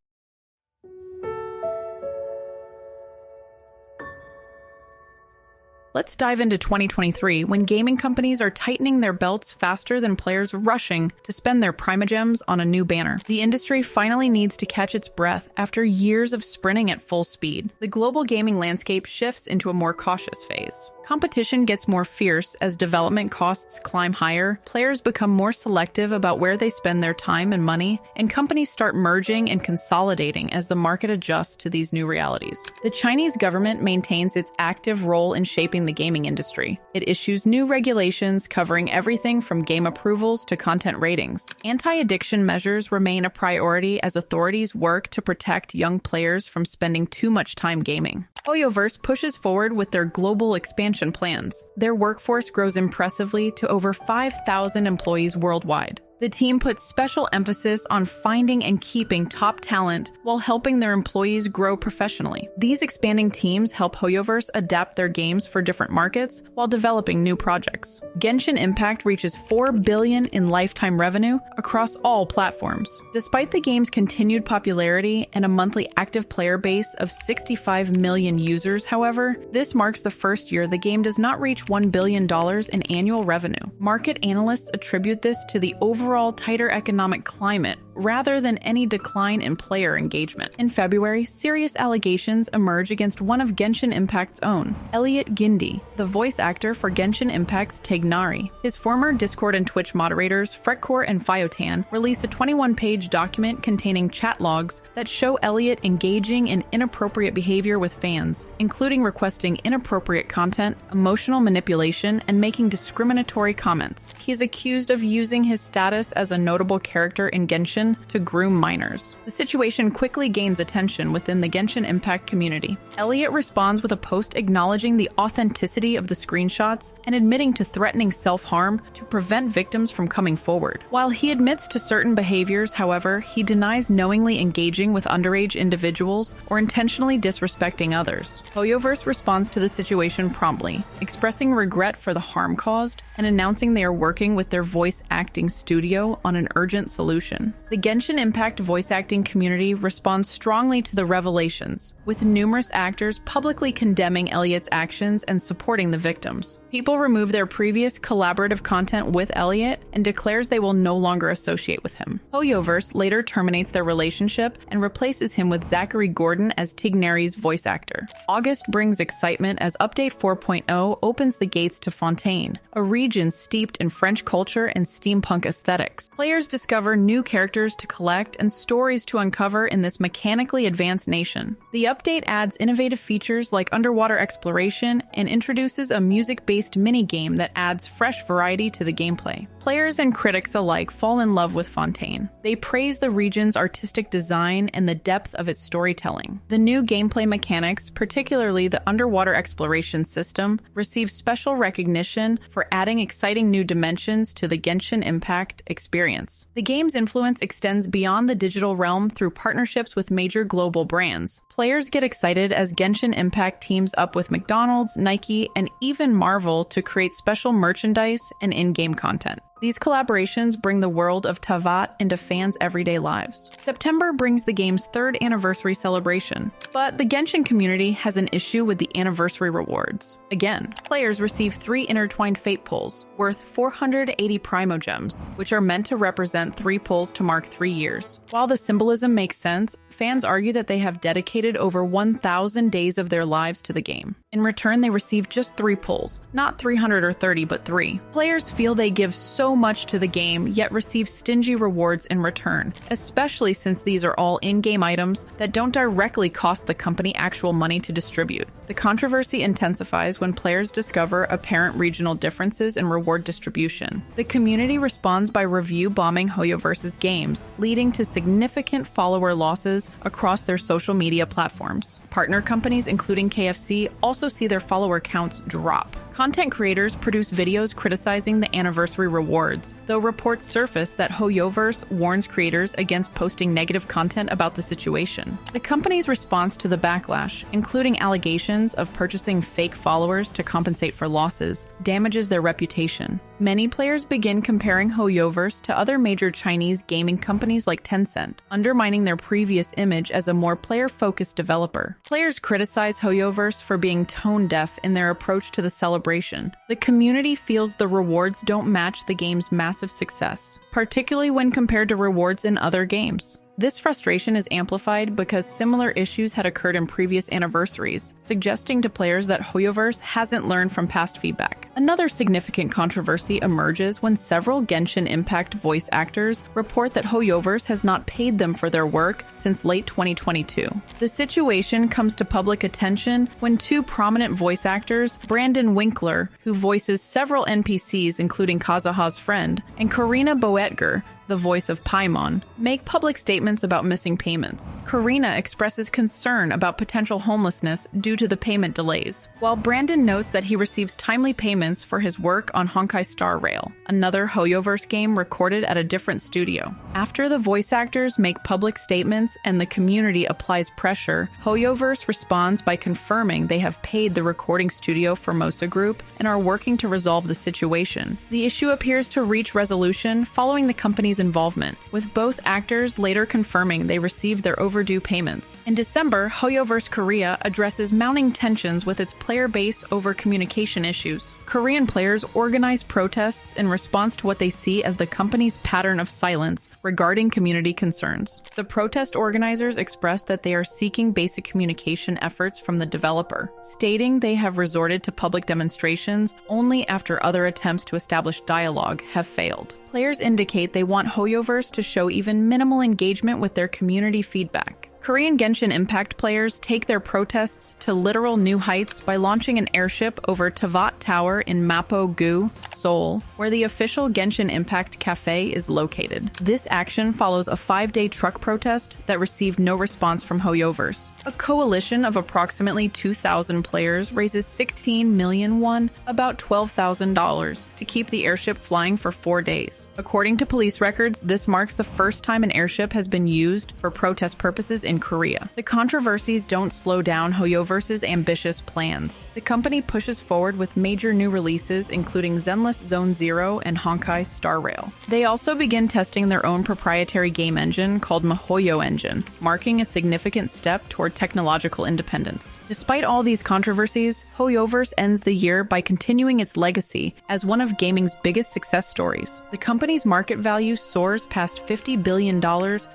Let's dive into 2023 when gaming companies are tightening their belts faster than players rushing to spend their primogems on a new banner. The industry finally needs to catch its breath after years of sprinting at full speed. The global gaming landscape shifts into a more cautious phase. Competition gets more fierce as development costs climb higher, players become more selective about where they spend their time and money, and companies start merging and consolidating as the market adjusts to these new realities. The Chinese government maintains its active role in shaping the gaming industry. It issues new regulations covering everything from game approvals to content ratings. Anti-addiction measures remain a priority as authorities work to protect young players from spending too much time gaming. HoYoverse pushes forward with their global expansion plans. Their workforce grows impressively to over 5,000 employees worldwide. The team puts special emphasis on finding and keeping top talent while helping their employees grow professionally. These expanding teams help HoYoverse adapt their games for different markets while developing new projects. Genshin Impact reaches $4 billion in lifetime revenue across all platforms. Despite the game's continued popularity and a monthly active player base of 65 million users, however, this marks the first year the game does not reach $1 billion in annual revenue. Market analysts attribute this to the overall tighter economic climate rather than any decline in player engagement. In February, serious allegations emerge against one of Genshin Impact's own, Elliot Gindi, the voice actor for Genshin Impact's Tegnari. His former Discord and Twitch moderators, Fretcore and Fiotan, release a 21-page document containing chat logs that show Elliot engaging in inappropriate behavior with fans, including requesting inappropriate content, emotional manipulation, and making discriminatory comments. He is accused of using his status as a notable character in Genshin to groom minors. The situation quickly gains attention within the Genshin Impact community. Elliot responds with a post acknowledging the authenticity of the screenshots and admitting to threatening self-harm to prevent victims from coming forward. While he admits to certain behaviors, however, he denies knowingly engaging with underage individuals or intentionally disrespecting others. HoYoverse responds to the situation promptly, expressing regret for the harm caused and announcing they are working with their voice acting studio on an urgent solution. The Genshin Impact voice acting community responds strongly to the revelations, with numerous actors publicly condemning Elliot's actions and supporting the victims. People remove their previous collaborative content with Elliot and declares they will no longer associate with him. HoYoverse later terminates their relationship and replaces him with Zachary Gordon as Tignari's voice actor. August brings excitement as Update 4.0 opens the gates to Fontaine, a region steeped in French culture and steampunk aesthetics. Players discover new characters to collect and stories to uncover in this mechanically advanced nation. The update adds innovative features like underwater exploration and introduces a music-based turn-based mini-game that adds fresh variety to the gameplay. Players and critics alike fall in love with Fontaine. They praise the region's artistic design and the depth of its storytelling. The new gameplay mechanics, particularly the underwater exploration system, receive special recognition for adding exciting new dimensions to the Genshin Impact experience. The game's influence extends beyond the digital realm through partnerships with major global brands. Players get excited as Genshin Impact teams up with McDonald's, Nike, and even Marvel to create special merchandise and in-game content. These collaborations bring the world of Teyvat into fans' everyday lives. September brings the game's 3rd anniversary celebration, but the Genshin community has an issue with the anniversary rewards. Again, players receive 3 intertwined fate pulls, worth 480 Primogems, which are meant to represent 3 pulls to mark 3 years. While the symbolism makes sense, fans argue that they have dedicated over 1,000 days of their lives to the game. In return, they receive just 3 pulls, not 300 or 30, but 3. Players feel they give so much to the game, yet receive stingy rewards in return, especially since these are all in-game items that don't directly cost the company actual money to distribute. The controversy intensifies when players discover apparent regional differences in reward distribution. The community responds by review bombing HoYoverse's games, leading to significant follower losses across their social media platforms. Partner companies, including KFC, also see their follower counts drop. Content creators produce videos criticizing the anniversary rewards, though reports surface that HoYoverse warns creators against posting negative content about the situation. The company's response to the backlash, including allegations of purchasing fake followers to compensate for losses, damages their reputation. Many players begin comparing HoYoverse to other major Chinese gaming companies like Tencent, undermining their previous image as a more player-focused developer. Players criticize HoYoverse for being tone-deaf in their approach to the celebration. The community feels the rewards don't match the game's massive success, particularly when compared to rewards in other games. This frustration is amplified because similar issues had occurred in previous anniversaries, suggesting to players that HoYoverse hasn't learned from past feedback. Another significant controversy emerges when several Genshin Impact voice actors report that HoYoverse has not paid them for their work since late 2022. The situation comes to public attention when 2 prominent voice actors, Brandon Winkler, who voices several NPCs including Kazuha's friend, and Karina Boetger, the voice of Paimon, make public statements about missing payments. Karina expresses concern about potential homelessness due to the payment delays, while Brandon notes that he receives timely payments for his work on Honkai Star Rail, another HoYoverse game recorded at a different studio. After the voice actors make public statements and the community applies pressure, HoYoverse responds by confirming they have paid the recording studio Formosa Group and are working to resolve the situation. The issue appears to reach resolution following the company's involvement, with both actors later confirming they received their overdue payments. In December, HoYoverse Korea addresses mounting tensions with its player base over communication issues. Korean players organize protests in response to what they see as the company's pattern of silence regarding community concerns. The protest organizers express that they are seeking basic communication efforts from the developer, stating they have resorted to public demonstrations only after other attempts to establish dialogue have failed. Players indicate they want HoYoverse to show even minimal engagement with their community feedback. Korean Genshin Impact players take their protests to literal new heights by launching an airship over Teyvat Tower in Mapo-gu, Seoul, where the official Genshin Impact cafe is located. This action follows a 5-day truck protest that received no response from HoYoverse. A coalition of approximately 2,000 players raises 16 million won, about $12,000, to keep the airship flying for 4 days. According to police records, this marks the first time an airship has been used for protest purposes in Korea. The controversies don't slow down HoYoverse's ambitious plans. The company pushes forward with major new releases including Zenless Zone Zero and Honkai Star Rail. They also begin testing their own proprietary game engine called miHoYo engine, marking a significant step toward technological independence. Despite all these controversies, HoYoverse ends the year by continuing its legacy as one of gaming's biggest success stories. The company's market value soars past $50 billion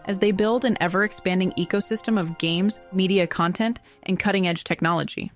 as they build an ever-expanding ecosystem of games, media content, and cutting-edge technology.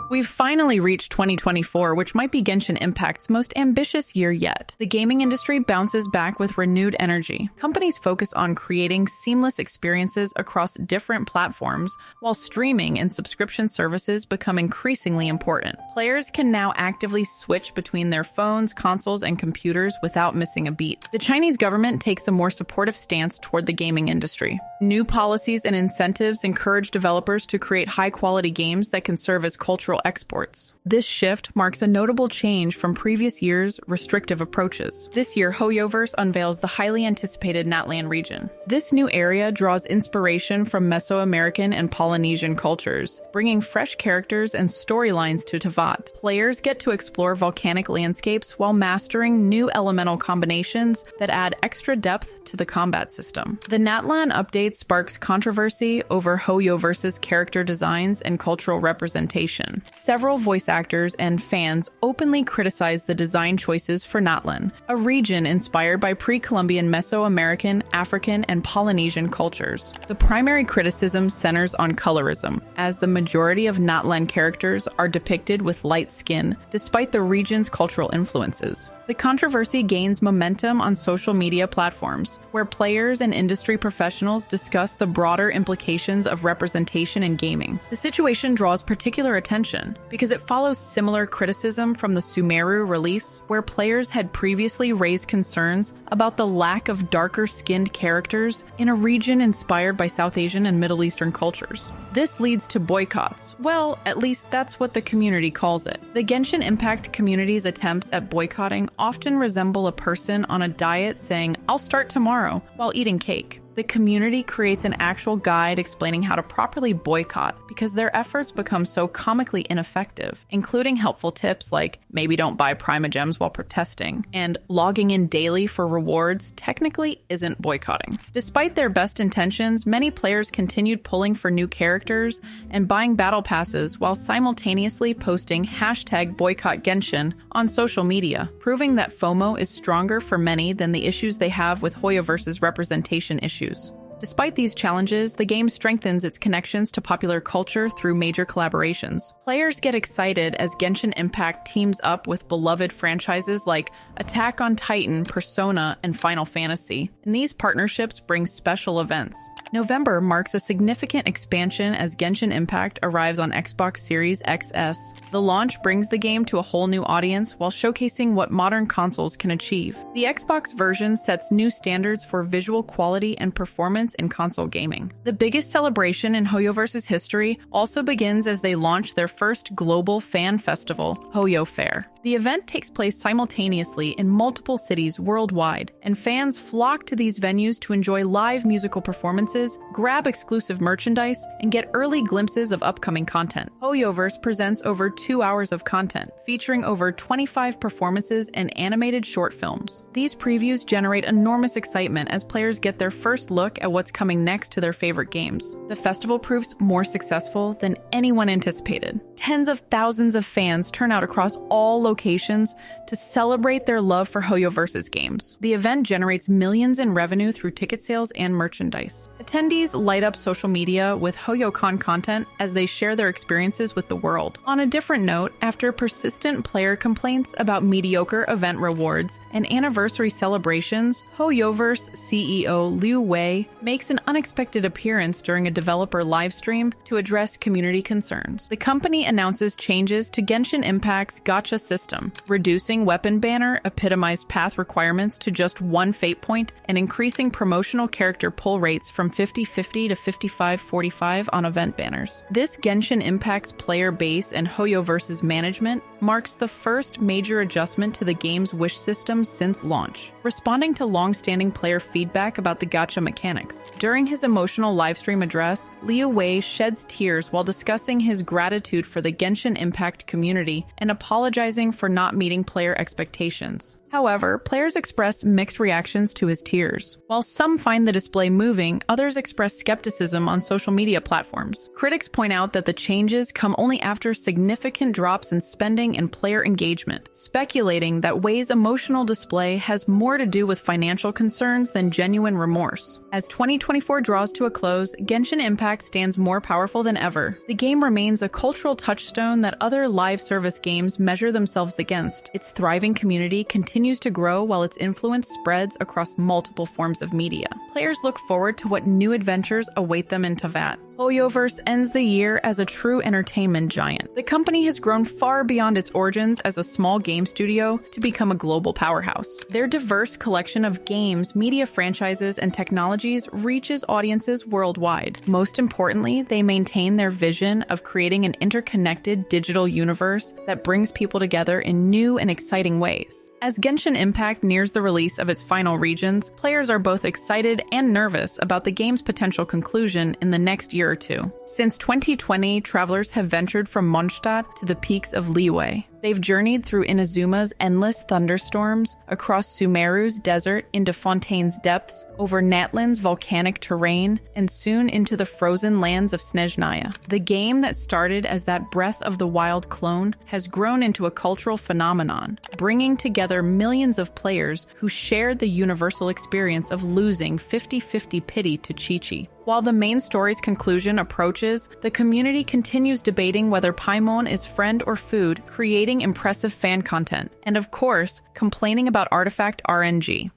We've finally reached 2024, which might be Genshin Impact's most ambitious year yet. The gaming industry bounces back with renewed energy. Companies focus on creating seamless experiences across different platforms, while streaming and subscription services become increasingly important. Players can now actively switch between their phones, consoles, and computers without missing a beat. The Chinese government takes a more supportive stance toward the gaming industry. New policies and incentives encourage developers to create high-quality games that can serve as cultural exports. This shift marks a notable change from previous years' restrictive approaches. This year, HoYoverse unveils the highly anticipated Natlan region. This new area draws inspiration from Mesoamerican and Polynesian cultures, bringing fresh characters and storylines to Teyvat. Players get to explore volcanic landscapes while mastering new elemental combinations that add extra depth to the combat system. The Natlan update sparks controversy over HoYoverse's character designs and cultural representation. Several voice actors and fans openly criticize the design choices for Natlan, a region inspired by pre-Columbian Mesoamerican, African, and Polynesian cultures. The primary criticism centers on colorism, as the majority of Natlan characters are depicted with light skin, despite the region's cultural influences. The controversy gains momentum on social media platforms, where players and industry professionals discuss the broader implications of representation in gaming. The situation draws particular attention because it follows similar criticism from the Sumeru release, where players had previously raised concerns about the lack of darker-skinned characters in a region inspired by South Asian and Middle Eastern cultures. This leads to boycotts. Well, at least that's what the community calls it. The Genshin Impact community's attempts at boycotting often resemble a person on a diet saying, "I'll start tomorrow," while eating cake. The community creates an actual guide explaining how to properly boycott because their efforts become so comically ineffective, including helpful tips like maybe don't buy Primogems while protesting, and logging in daily for rewards technically isn't boycotting. Despite their best intentions, many players continued pulling for new characters and buying battle passes while simultaneously posting #BoycottGenshin on social media, proving that FOMO is stronger for many than the issues they have with HoYoverse's representation issues. Despite these challenges, the game strengthens its connections to popular culture through major collaborations. Players get excited as Genshin Impact teams up with beloved franchises like Attack on Titan, Persona, and Final Fantasy, and these partnerships bring special events. November marks a significant expansion as Genshin Impact arrives on Xbox Series XS. The launch brings the game to a whole new audience while showcasing what modern consoles can achieve. The Xbox version sets new standards for visual quality and performance in console gaming. The biggest celebration in HoYoverse's history also begins as they launch their first global fan festival, HoYo Fair. The event takes place simultaneously in multiple cities worldwide, and fans flock to these venues to enjoy live musical performances, grab exclusive merchandise, and get early glimpses of upcoming content. HoYoverse presents over 2 hours of content, featuring over 25 performances and animated short films. These previews generate enormous excitement as players get their first look at what's coming next to their favorite games. The festival proves more successful than anyone anticipated. Tens of thousands of fans turn out across all locations to celebrate their love for HoYoverse's games. The event generates millions in revenue through ticket sales and merchandise. Attendees light up social media with HoYoCon content as they share their experiences with the world. On a different note, after persistent player complaints about mediocre event rewards and anniversary celebrations, HoYoverse CEO Liu Wei makes an unexpected appearance during a developer livestream to address community concerns. The company announces changes to Genshin Impact's gacha system, reducing weapon banner epitomized path requirements to just one fate point and increasing promotional character pull rates from 50-50 to 55-45 on event banners. This Genshin Impact's player base and HoYoverse's management marks the first major adjustment to the game's wish system since launch, responding to long-standing player feedback about the gacha mechanics. During his emotional livestream address, Liu Wei sheds tears while discussing his gratitude for the Genshin Impact community and apologizing for not meeting player expectations. However, players express mixed reactions to his tears. While some find the display moving, others express skepticism on social media platforms. Critics point out that the changes come only after significant drops in spending and player engagement, speculating that Wei's emotional display has more to do with financial concerns than genuine remorse. As 2024 draws to a close, Genshin Impact stands more powerful than ever. The game remains a cultural touchstone that other live service games measure themselves against. Its thriving community continues to grow while its influence spreads across multiple forms of media. Players look forward to what new adventures await them in Teyvat. HoYoverse ends the year as a true entertainment giant. The company has grown far beyond its origins as a small game studio to become a global powerhouse. Their diverse collection of games, media franchises, and technologies reaches audiences worldwide. Most importantly, they maintain their vision of creating an interconnected digital universe that brings people together in new and exciting ways. As Genshin Impact nears the release of its final regions, players are both excited and nervous about the game's potential conclusion in the next year or two. Since 2020, travelers have ventured from Mondstadt to the peaks of Liyue. They've journeyed through Inazuma's endless thunderstorms, across Sumeru's desert into Fontaine's depths, over Natlan's volcanic terrain, and soon into the frozen lands of Snezhnaya. The game that started as that Breath of the Wild clone has grown into a cultural phenomenon, bringing together millions of players who shared the universal experience of losing 50-50 pity to Chi-Chi. While the main story's conclusion approaches, the community continues debating whether Paimon is friend or food, creating impressive fan content, and of course, complaining about artifact RNG.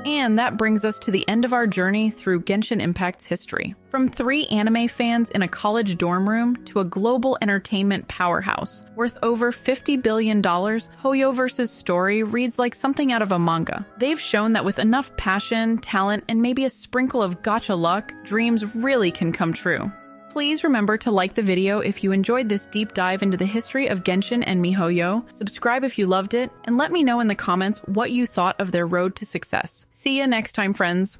And that brings us to the end of our journey through Genshin Impact's history. From 3 anime fans in a college dorm room to a global entertainment powerhouse worth over $50 billion, HoYoverse's story reads like something out of a manga. They've shown that with enough passion, talent, and maybe a sprinkle of gacha luck, dreams really can come true. Please remember to like the video if you enjoyed this deep dive into the history of Genshin and miHoYo, subscribe if you loved it, and let me know in the comments what you thought of their road to success. See ya next time, friends!